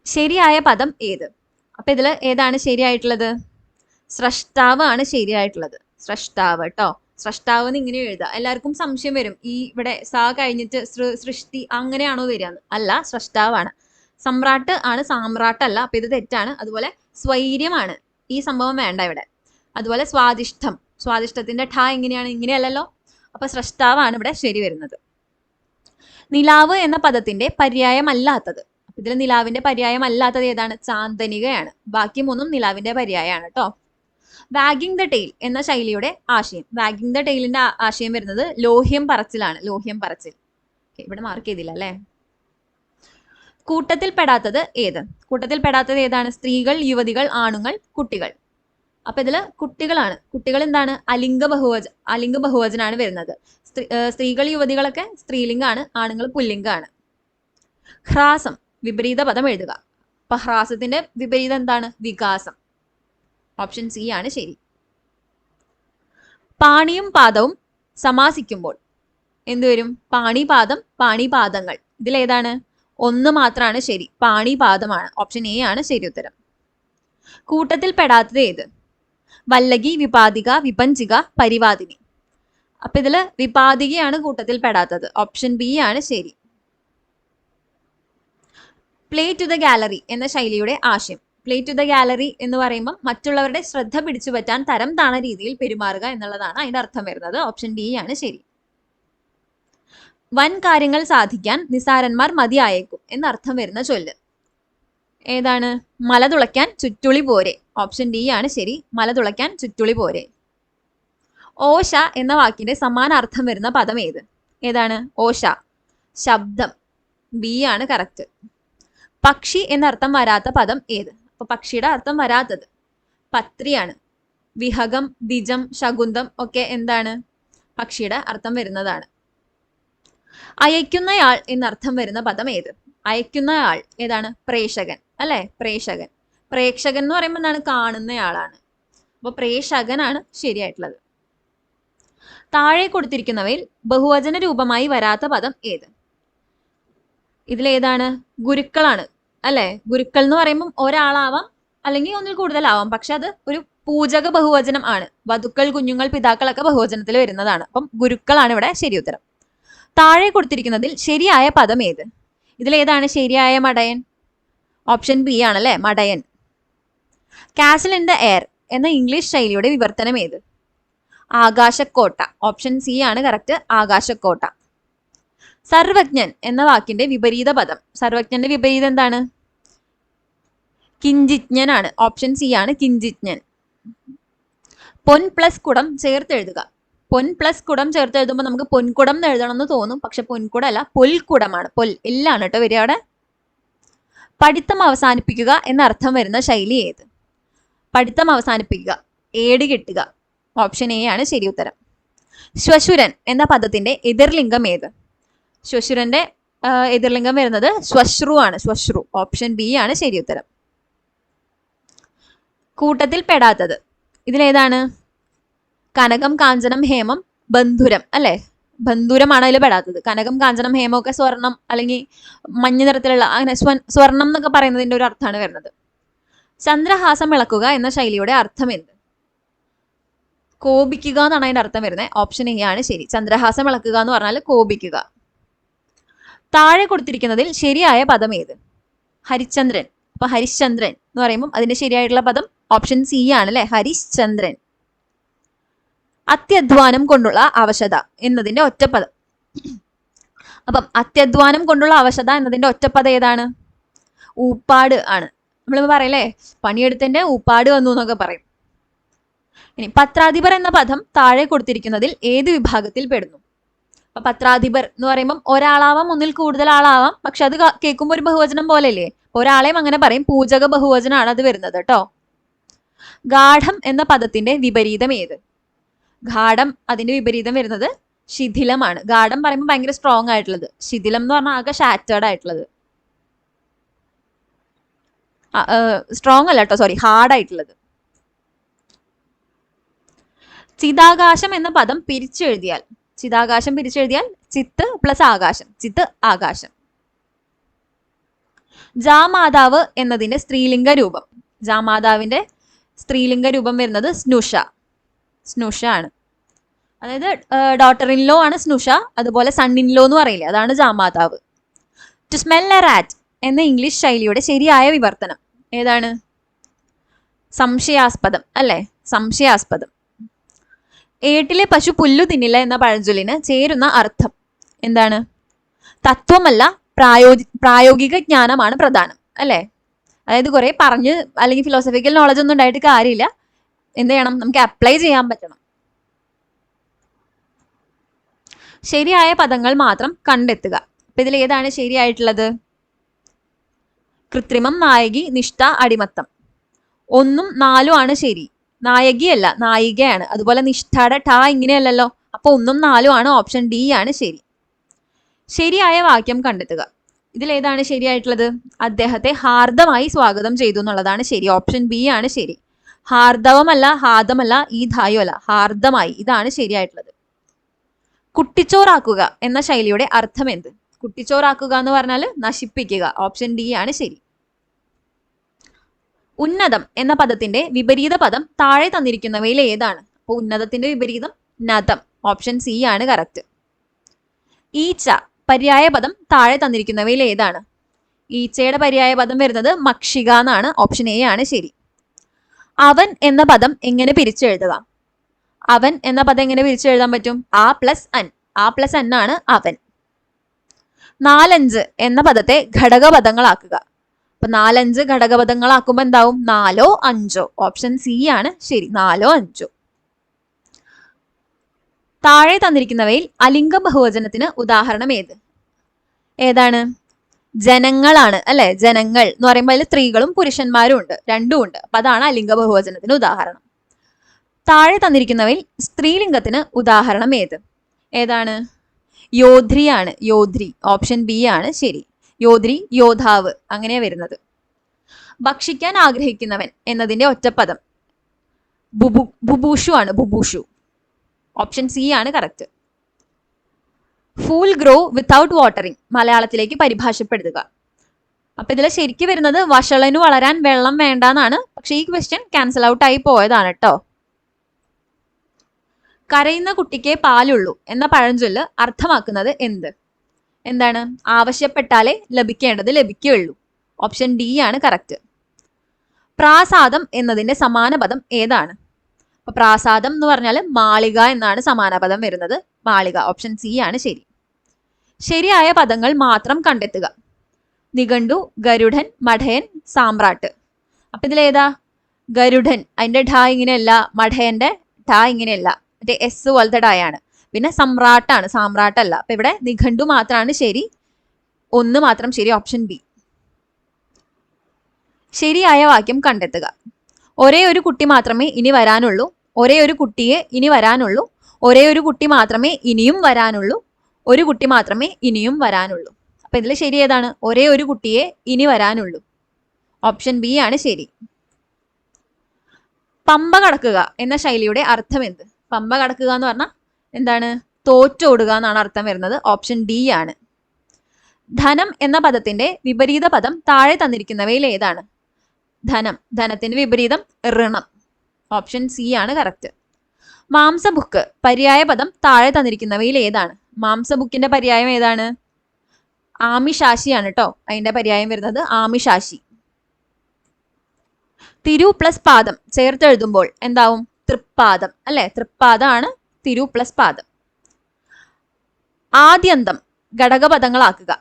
ശരിയായ പദം ഏത്? അപ്പൊ ഇതിൽ ഏതാണ് ശരിയായിട്ടുള്ളത്? സ്രഷ്ടാവ് ആണ് ശരിയായിട്ടുള്ളത്. സ്രഷ്ടാവ് കേട്ടോ. സ്രഷ്ടാവ് എന്ന് ഇങ്ങനെ എഴുതുക. എല്ലാവർക്കും സംശയം വരും, ഈ ഇവിടെ സാ കഴിഞ്ഞിട്ട് സൃഷ്ടി അങ്ങനെയാണോ വരികയെന്ന്. അല്ല, സ്രഷ്ടാവാണ്. സമ്രാട്ട് ആണ്, സാമ്രാട്ടല്ല. അപ്പൊ ഇത് തെറ്റാണ്. അതുപോലെ സ്വൈര്യമാണ്, ഈ സംഭവം വേണ്ട ഇവിടെ. അതുപോലെ സ്വാദിഷ്ടം, സ്വാദിഷ്ടത്തിന്റെ ഠ എങ്ങനെയാണ്? ഇങ്ങനെയല്ലല്ലോ. അപ്പൊ സ്രഷ്ടാവാണ് ഇവിടെ ശരി വരുന്നത്. നിലാവ് എന്ന പദത്തിന്റെ പര്യായമല്ലാത്തത്. ഇതിൽ നിലാവിന്റെ പര്യായമല്ലാത്തത് ഏതാണ്? ചാന്തനികയാണ്. ബാക്കി മൂന്നും നിലാവിന്റെ പര്യായമാണ് കേട്ടോ. വാഗിംഗ് ദ ടെയിൽ എന്ന ശൈലിയുടെ ആശയം. വാഗിംഗ് ദ ടെയിലിന്റെ ആശയം വരുന്നത് ലോഹ്യം പറച്ചിലാണ്. ലോഹ്യം പറച്ചിൽ. ഇവിടെ മാർക്ക് ചെയ്തില്ല അല്ലേ? കൂട്ടത്തിൽ പെടാത്തത് ഏത്? കൂട്ടത്തിൽ പെടാത്തത് ഏതാണ്? സ്ത്രീകൾ, യുവതികൾ, ആണുങ്ങൾ, കുട്ടികൾ. അപ്പൊ ഇതില് കുട്ടികളാണ്. കുട്ടികൾ എന്താണ്? അലിംഗ ബഹുവചനാണ് വരുന്നത്. സ്ത്രീകൾ, യുവതികളൊക്കെ സ്ത്രീലിംഗാണ്, ആണുങ്ങൾ പുല്ലിംഗാണ്. ഹ്രാസം, വിപരീത പദം എഴുതുക. അപ്പൊ ഹ്രാസത്തിന്റെ വിപരീതം എന്താണ്? വികാസം. ഓപ്ഷൻ സി ആണ് ശരി. പാണിയും പാദവും സമാസിക്കുമ്പോൾ എന്തുവരും? പാണിപാദം, പാണിപാദങ്ങൾ. ഇതിലേതാണ്? ഒന്ന് മാത്രമാണ് ശരി. പാണിപാദമാണ്. ഓപ്ഷൻ എ ആണ് ശരി ഉത്തരം. കൂട്ടത്തിൽ പെടാത്തത് ഏത്? വല്ലകി, വിപാദിക, വിപഞ്ചിക, പരിവാദിനി. അപ്പൊ ഇതില് വിപാദികയാണ് കൂട്ടത്തിൽ പെടാത്തത്. ഓപ്ഷൻ ബി ആണ് ശരി. പ്ലേ ടു ദ ഗാലറി എന്ന ശൈലിയുടെ ആശയം. പ്ലേ ടു ദ ഗാലറി എന്ന് പറയുമ്പോൾ മറ്റുള്ളവരുടെ ശ്രദ്ധ പിടിച്ചു പറ്റാൻ തരം താണ രീതിയിൽ പെരുമാറുക എന്നുള്ളതാണ് അതിന്റെ അർത്ഥം വരുന്നത്. ഓപ്ഷൻ ഡി ആണ് ശരി. വൻ കാര്യങ്ങൾ സാധിക്കാൻ നിസാരന്മാർ മതിയായേക്കും എന്നർത്ഥം വരുന്ന ചൊല്ല് ഏതാണ്? മല തുളയ്ക്കാൻ ചുറ്റുളി പോരെ. ഓപ്ഷൻ ഡി ആണ് ശരി. മല തുളയ്ക്കാൻ ചുറ്റുളി പോരെ. ഓശ എന്ന വാക്കിന്റെ സമാനാർത്ഥം വരുന്ന പദം ഏത്? ഏതാണ്? ഓശ, ശബ്ദം. ബി ആണ് കറക്റ്റ്. പക്ഷി എന്നർത്ഥം വരാത്ത പദം ഏത്? അപ്പൊ പക്ഷിയുടെ അർത്ഥം വരാത്തത് പത്രിയാണ്. വിഹകം, ദ്വിജം, ശകുന്തം ഒക്കെ എന്താണ്? പക്ഷിയുടെ അർത്ഥം വരുന്നതാണ്. അയക്കുന്നയാൾ എന്നർത്ഥം വരുന്ന പദം ഏത്? അയക്കുന്നയാൾ ഏതാണ്? പ്രേക്ഷകൻ അല്ലെ? പ്രേക്ഷകൻ. പ്രേക്ഷകൻ എന്ന് പറയുമ്പോൾ എന്താണ്? കാണുന്നയാളാണ്. അപ്പൊ പ്രേക്ഷകനാണ് ശരിയായിട്ടുള്ളത്. താഴെ കൊടുത്തിരിക്കുന്നവയിൽ ബഹുവചന രൂപമായി വരാത്ത പദം ഏത്? ഇതിലേതാണ്? ഗുരുക്കളാണ് അല്ലെ? ഗുരുക്കൾ എന്ന് പറയുമ്പോൾ ഒരാളാവാം, അല്ലെങ്കിൽ ഒന്നിൽ കൂടുതലാവാം. പക്ഷെ അത് ഒരു പൂജക ബഹുവചനം ആണ്. വധുക്കൾ, കുഞ്ഞുങ്ങൾ, പിതാക്കളൊക്കെ ബഹുവചനത്തിൽ വരുന്നതാണ്. അപ്പം ഗുരുക്കളാണ് ഇവിടെ ശരി ഉത്തരം. താഴെ കൊടുത്തിരിക്കുന്നതിൽ ശരിയായ പദം ഏത്? ഇതിലേതാണ് ശരിയായ മടയൻ? ഓപ്ഷൻ ബി ആണല്ലേ, മടയൻ. കാസിൽ ഇൻ ദ എയർ എന്ന ഇംഗ്ലീഷ് ശൈലിയുടെ വിവർത്തനം ഏത്? ആകാശക്കോട്ട. ഓപ്ഷൻ സി ആണ് കറക്റ്റ്, ആകാശക്കോട്ട. സർവജ്ഞൻ എന്ന വാക്കിന്റെ വിപരീത പദം. സർവജ്ഞന്റെ വിപരീതം എന്താണ്? കിഞ്ചിജ്ഞനാണ്. ഓപ്ഷൻ സി ആണ് കിഞ്ചിജ്ഞൻ. പൊൻ പ്ലസ് കുടം ചേർത്തെഴുതുക. പൊൻ പ്ലസ് കുടം ചേർത്തെഴുതുമ്പോൾ നമുക്ക് പൊൻകുടം എന്ന് എഴുതണം എന്ന് തോന്നും. പക്ഷെ പൊൻകുടമല്ല, പൊൽക്കുടമാണ്. പൊൽ എല്ലാണ് കേട്ടോ വരിക അവിടെ. പഠിത്തം അവസാനിപ്പിക്കുക എന്നർത്ഥം വരുന്ന ശൈലി ഏത്? പഠിത്തം അവസാനിപ്പിക്കുക, ഏട് കെട്ടുക. ഓപ്ഷൻ എ ആണ് ശരി ഉത്തരം. ശ്വശുരൻ എന്ന പദത്തിന്റെ എതിർലിംഗം ഏത്? ശ്വശുരന്റെ എതിർലിംഗം വരുന്നത് ശ്വശ്രു ആണ്. ശ്വശ്രു. ഓപ്ഷൻ ബി ആണ് ശരി ഉത്തരം. കൂട്ടത്തിൽ പെടാത്തത് ഇതിലേതാണ്? കനകം, കാഞ്ചനം, ഹേമം, ബന്ധുരം അല്ലെ? ബന്ധുരമാണ് അതിൽ പെടാത്തത്. കനകം, കാഞ്ചനം, ഹേമം ഒക്കെ സ്വർണം അല്ലെങ്കിൽ മഞ്ഞ നിറത്തിലുള്ള അങ്ങനെ സ്വർണം എന്നൊക്കെ പറയുന്നതിന്റെ ഒരു അർത്ഥമാണ് വരുന്നത്. ചന്ദ്രഹാസം ഇളക്കുക എന്ന ശൈലിയുടെ അർത്ഥം എന്ത്? കോപിക്കുക എന്നാണ് അതിന്റെ അർത്ഥം വരുന്നത്. ഓപ്ഷൻ എ ആണ് ശരി. ചന്ദ്രഹാസം ഇളക്കുക എന്ന് പറഞ്ഞാൽ കോപിക്കുക. താഴെ കൊടുത്തിരിക്കുന്നതിൽ ശരിയായ പദം ഏത്? ഹരിശ്ചന്ദ്രൻ. അപ്പൊ ഹരിശ്ചന്ദ്രൻ എന്ന് പറയുമ്പോൾ അതിന്റെ ശരിയായിട്ടുള്ള പദം ഓപ്ഷൻ സി ആണ് അല്ലെ, ഹരിശ്ചന്ദ്രൻ. അത്യധ്വാനം കൊണ്ടുള്ള അവശത എന്നതിന്റെ ഒറ്റപ്പദം. അപ്പം അത്യധ്വാനം കൊണ്ടുള്ള അവശത എന്നതിന്റെ ഒറ്റപ്പദം ഏതാണ്? ഊപ്പാട് ആണ്. നമ്മൾ പറയല്ലേ, പണിയെടുത്തതിന്റെ ഊപ്പാട് വന്നു എന്നൊക്കെ പറയും. ഇനി പത്രാധിപർ എന്ന പദം താഴെ കൊടുത്തിരിക്കുന്നതിൽ ഏത് വിഭാഗത്തിൽ പെടുന്നു? അപ്പൊ പത്രാധിപർ എന്ന് പറയുമ്പോൾ ഒരാളാവാം, ഒന്നിൽ കൂടുതൽ ആളാവാം. പക്ഷെ അത് കേൾക്കുമ്പോൾ ഒരു ബഹുവചനം പോലെയല്ലേ? ഒരാളെയും അങ്ങനെ പറയും. പൂജക ബഹുവചനാണ് അത് വരുന്നത് കേട്ടോ. ഗാഠം എന്ന പദത്തിന്റെ വിപരീതം ഏത്? ഗാഠം അതിന്റെ വിപരീതം വരുന്നത് ശിഥിലമാണ്. ഗാഠം പറയുമ്പോൾ ഭയങ്കര സ്ട്രോങ് ആയിട്ടുള്ളത്. ശിഥിലം എന്ന് പറഞ്ഞാൽ ആകെ ഷാറ്റേർഡ് ആയിട്ടുള്ളത്. സ്ട്രോങ് അല്ല കേട്ടോ, സോറി, ഹാർഡ് ആയിട്ടുള്ളത്. ചിതാകാശം എന്ന പദം പിരിച്ചെഴുതിയാൽ, ചിതാകാശം പിരിച്ചെഴുതിയാൽ ചിത്ത് പ്ലസ് ആകാശം, ചിത്ത് ആകാശം. ജാമാതാവ് എന്നതിന്റെ സ്ത്രീലിംഗ രൂപം. ജാമാതാവിന്റെ സ്ത്രീലിംഗ രൂപം വരുന്നത് സ്നുഷ. സ്നുഷ ആണ്. അതായത് ഡോട്ടർ ഇൻ ലോ ആണ് സ്നുഷ. അതുപോലെ സൺ ഇൻ ലോ എന്ന് പറയില്ലേ, അതാണ് ജാമാതാവ്. ടു സ്മെൽ എ റാറ്റ് എന്ന ഇംഗ്ലീഷ് ശൈലിയുടെ ശരിയായ വിവർത്തനം ഏതാണ്? സംശയാസ്പദം അല്ലെ, സംശയാസ്പദം. ഏട്ടിലെ പശു പുല്ലു തിന്നില്ല എന്ന പഴഞ്ചൊല്ലിന് ചേരുന്ന അർത്ഥം എന്താണ്? തത്വമല്ല, പ്രായോഗിക ജ്ഞാനമാണ് പ്രധാനം അല്ലെ. അതായത് കുറെ പറഞ്ഞ് അല്ലെങ്കിൽ ഫിലോസഫിക്കൽ നോളജ് ഒന്നും ഉണ്ടായിട്ട് കാര്യമില്ല. എന്ത് ചെയ്യണം? നമുക്ക് അപ്ലൈ ചെയ്യാൻ പറ്റണം. ശരിയായ പദങ്ങൾ മാത്രം കണ്ടെത്തുക. അപ്പൊ ഇതിൽ ഏതാണ് ശരിയായിട്ടുള്ളത്? കൃത്രിമം, നായകി, നിഷ്ഠ, അടിമത്തം. 1ഉം 4ഉം ആണ് ശരി. നായകിയല്ല, നായികയാണ്. അതുപോലെ നിഷ്ഠയുടെ ഠ ഇങ്ങനെയല്ലല്ലോ. അപ്പൊ 1ഉം 4ഉം ആണ്. ഓപ്ഷൻ ഡി ആണ് ശരി. ശരിയായ വാക്യം കണ്ടെത്തുക. ഇതിൽ ഏതാണ് ശരിയായിട്ടുള്ളത്? അദ്ദേഹത്തെ ഹാർദമായി സ്വാഗതം ചെയ്തു എന്നുള്ളതാണ് ശരി. ഓപ്ഷൻ ബി ആണ് ശരി. ഹാർദവമല്ല, ഹാദമല്ല, ഈ ധായോ അല്ല, ഹാർദമായി, ഇതാണ് ശരിയായിട്ടുള്ളത്. കുട്ടിച്ചോറാക്കുക എന്ന ശൈലിയുടെ അർത്ഥം എന്ത്? കുട്ടിച്ചോറാക്കുക എന്ന് പറഞ്ഞാൽ നശിപ്പിക്കുക. ഓപ്ഷൻ ഡി ആണ് ശരി. ഉന്നതം എന്ന പദത്തിന്റെ വിപരീത പദം താഴെ തന്നിരിക്കുന്നവയിൽ ഏതാണ്? അപ്പൊ ഉന്നതത്തിന്റെ വിപരീതം നദം. ഓപ്ഷൻ സി ആണ് കറക്റ്റ്. ഈച്ച പര്യായ പദം താഴെ തന്നിരിക്കുന്നവയിൽ ഏതാണ്? ഈച്ചയുടെ പര്യായ പദം വരുന്നത് മക്ഷിക എന്നാണ്. ഓപ്ഷൻ എ ആണ് ശരി. അവൻ എന്ന പദം എങ്ങനെ പിരിച്ചെഴുതുക? അവൻ എന്ന പദം എങ്ങനെ പിരിച്ചെഴുതാൻ പറ്റും? ആ പ്ലസ് അൻ. ആ പ്ലസ് അൻ ആണ് അവൻ. 4-5 എന്ന പദത്തെ ഘടകപദങ്ങളാക്കുക. അപ്പൊ 4-5 ഘടകപദങ്ങളാക്കുമ്പോ എന്താവും? 4ഓ 5ഓ. ഓപ്ഷൻ സി ആണ് ശരി. 4ഓ 5ഓ. താഴെ തന്നിരിക്കുന്നവയിൽ അലിംഗ ബഹുവചനത്തിന് ഉദാഹരണം ഏതാണ്? ജനങ്ങളാണ് അല്ലെ. ജനങ്ങൾ എന്ന് പറയുമ്പോൾ അതിൽ സ്ത്രീകളും പുരുഷന്മാരും ഉണ്ട്, രണ്ടും ഉണ്ട്. അപ്പൊ അതാണ് അലിംഗ ബഹുവചനത്തിന് ഉദാഹരണം. താഴെ തന്നിരിക്കുന്നവയിൽ സ്ത്രീലിംഗത്തിന് ഉദാഹരണം ഏതാണ്? യോദ്രിയാണ്. യോദ്രി. ഓപ്ഷൻ ബി ആണ് ശരി. യോദ്രി, യോദ്ധാവ്, അങ്ങനെയാ വരുന്നത്. ഭക്ഷിക്കാൻ ആഗ്രഹിക്കുന്നവൻ എന്നതിന്റെ ഒറ്റപ്പദം ബുബൂഷു ആണ്. ബുബൂഷു. ഓപ്ഷൻ സി ആണ് correct. Fool grow without watering മലയാളത്തിലേക്ക് പരിഭാഷപ്പെടുത്തുക. അപ്പൊ ഇതിൽ ശരിക്കും വരുന്നത് വഷളനു വളരാൻ വെള്ളം വേണ്ടെന്നാണ്. പക്ഷെ ഈ ക്വസ്റ്റ്യൻ ക്യാൻസൽ ഔട്ട് ആയി പോയതാണ് കേട്ടോ. കരയുന്ന കുട്ടിക്ക് പാലുള്ളൂ എന്ന പഴഞ്ചൊല്ല് അർത്ഥമാക്കുന്നത് എന്താണ്? ആവശ്യപ്പെട്ടാലേ ലഭിക്കേണ്ടത് ലഭിക്കുകയുള്ളൂ. ഓപ്ഷൻ ഡി ആണ് കറക്റ്റ്. പ്രാസാദം എന്നതിന്റെ സമാന പദം ഏതാണ്? അപ്പൊ പ്രാസാദം എന്ന് പറഞ്ഞാൽ മാളിക എന്നാണ് സമാന പദം വരുന്നത്. മാളിക. ഓപ്ഷൻ സി ആണ് ശരി. ശരിയായ പദങ്ങൾ മാത്രം കണ്ടെത്തുക. നിഘണ്ടു, ഗരുഡൻ, മഠയൻ, സാമ്രാട്ട്. അപ്പൊ ഇതിലേതാ? ഗരുഡൻ. അതിന്റെ ഢ ഇങ്ങനെയല്ല, മഠയന്റെ ഢ ഇങ്ങനെയല്ല, മറ്റേ എസ് പോലത്തെ ഢയാണ്. പിന്നെ സമ്രാട്ടാണ്, സാമ്രാട്ടല്ല. അപ്പൊ ഇവിടെ നിഘണ്ടു മാത്രമാണ് ശരി. 1 മാത്രം ശരി. Option B. ശരിയായ വാക്യം കണ്ടെത്തുക. ഒരേ ഒരു കുട്ടി മാത്രമേ ഇനി വരാനുള്ളൂ. ഒരേ ഒരു കുട്ടിയെ ഇനി വരാനുള്ളൂ. ഒരേ ഒരു കുട്ടി മാത്രമേ ഇനിയും വരാനുള്ളൂ. ഒരു കുട്ടി മാത്രമേ ഇനിയും വരാനുള്ളൂ. അപ്പൊ ഇതിൽ ശരി ഏതാണ്? ഒരേ ഒരു കുട്ടിയെ ഇനി വരാനുള്ളൂ. ഓപ്ഷൻ ബി ആണ് ശരി. പമ്പ കടക്കുക എന്ന ശൈലിയുടെ അർത്ഥം പമ്പ കടക്കുക എന്ന് പറഞ്ഞാൽ എന്താണ്? തോറ്റോടുക എന്നാണ് അർത്ഥം വരുന്നത്. ഓപ്ഷൻ ഡി ആണ്. ധനം എന്ന പദത്തിന്റെ വിപരീത പദം താഴെ തന്നിരിക്കുന്നവയിൽ ഏതാണ്? ധനം. ധനത്തിന്റെ വിപരീതം ഋണം. ഓപ്ഷൻ സി ആണ് കറക്റ്റ്. മാംസബുക്ക് പര്യായ പദം താഴെ തന്നിരിക്കുന്നവയിൽ ഏതാണ്? മാംസബുക്കിന്റെ പര്യായം ഏതാണ്? ആമിഷാശിയാണ് കേട്ടോ. അതിന്റെ പര്യായം വരുന്നത് ആമിഷാശി. തിരു പ്ലസ് പാദം ചേർത്തെഴുതുമ്പോൾ എന്താവും? തൃപ്പാദം അല്ലെ. തൃപ്പാദമാണ് തിരു പ്ലസ് പാദം. ആദ്യന്തം ഘടകപദങ്ങളാക്കുക.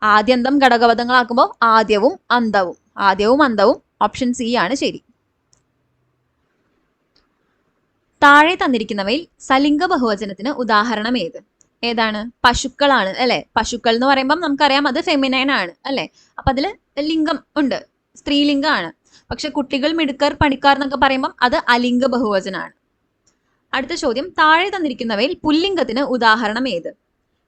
ആദ്യന്തം ഘടകപദങ്ങളാക്കുമ്പോൾ ആദ്യവും അന്തവും. ആദ്യവും അന്തവും. ഓപ്ഷൻ സി ആണ് ശരി. താഴെ തന്നിരിക്കുന്നവയിൽ സലിംഗ ബഹുവചനത്തിന് ഉദാഹരണം ഏതാണ്? പശുക്കളാണ് അല്ലെ. പശുക്കൾ എന്ന് പറയുമ്പോൾ നമുക്കറിയാം അത് ഫെമിനൈൻ ആണ് അല്ലെ. അപ്പൊ അതില് ലിംഗം ഉണ്ട്, സ്ത്രീലിംഗമാണ്. പക്ഷെ കുട്ടികൾ, മിടുക്കർ, പണിക്കാർ എന്നൊക്കെ പറയുമ്പോൾ അത് അലിംഗ ബഹുവചനാണ്. അടുത്ത ചോദ്യം, താഴെ തന്നിരിക്കുന്നവയിൽ പുല്ലിംഗത്തിന് ഉദാഹരണം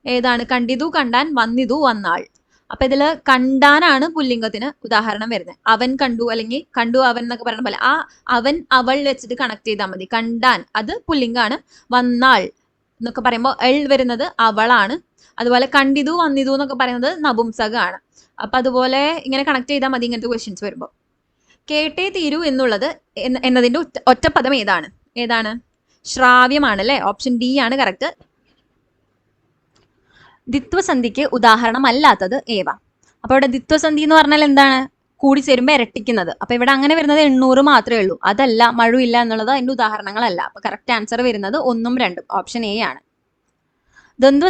ഏതാണ്? കണ്ടിതു, കണ്ടാൻ, വന്നിതു, വന്നാൾ. അപ്പൊ ഇതില് കണ്ടാനാണ് പുല്ലിംഗത്തിന് ഉദാഹരണം വരുന്നത്. അവൻ കണ്ടു, അല്ലെങ്കിൽ കണ്ടു അവൻ എന്നൊക്കെ പറയുന്ന പോലെ ആ അവൻ അവൾ വെച്ചിട്ട് കണക്ട് ചെയ്താൽ മതി. കണ്ടാൻ അത് പുല്ലിംഗാണ്. വന്നാൾ എന്നൊക്കെ പറയുമ്പോൾ എൾ വരുന്നത് അവളാണ്. അതുപോലെ കണ്ടിതു വന്നിതു എന്നൊക്കെ പറയുന്നത് നപുംസകമാണ്. അപ്പൊ അതുപോലെ ഇങ്ങനെ കണക്ട് ചെയ്താൽ മതി ഇങ്ങനത്തെ ക്വസ്റ്റ്യൻസ് വരുമ്പോൾ. കേട്ടേ തീരൂ എന്നുള്ളത് എന്നതിന്റെ ഒറ്റപ്പദം ഏതാണ്? ശ്രാവ്യമാണ് അല്ലെ. ഓപ്ഷൻ ഡി ആണ് കറക്റ്റ്. ദ്വിത്വസന്ധിക്ക് ഉദാഹരണമല്ലാത്തത് ഏവ? അപ്പൊ ഇവിടെ ദ്വിത്വസന്ധി എന്ന് പറഞ്ഞാൽ എന്താണ്? കൂടി ചേരുമ്പോൾ ഇരട്ടിക്കുന്നത്. അപ്പൊ ഇവിടെ അങ്ങനെ വരുന്നത് 800 മാത്രമേ ഉള്ളൂ. അതല്ല, മഴുവില്ല എന്നുള്ളത് അതിന്റെ ഉദാഹരണങ്ങളല്ല. അപ്പൊ കറക്റ്റ് ആൻസർ വരുന്നത് 1ഉം 2ഉം ഓപ്ഷൻ എ ആണ്. ദ്വന്ദ്വ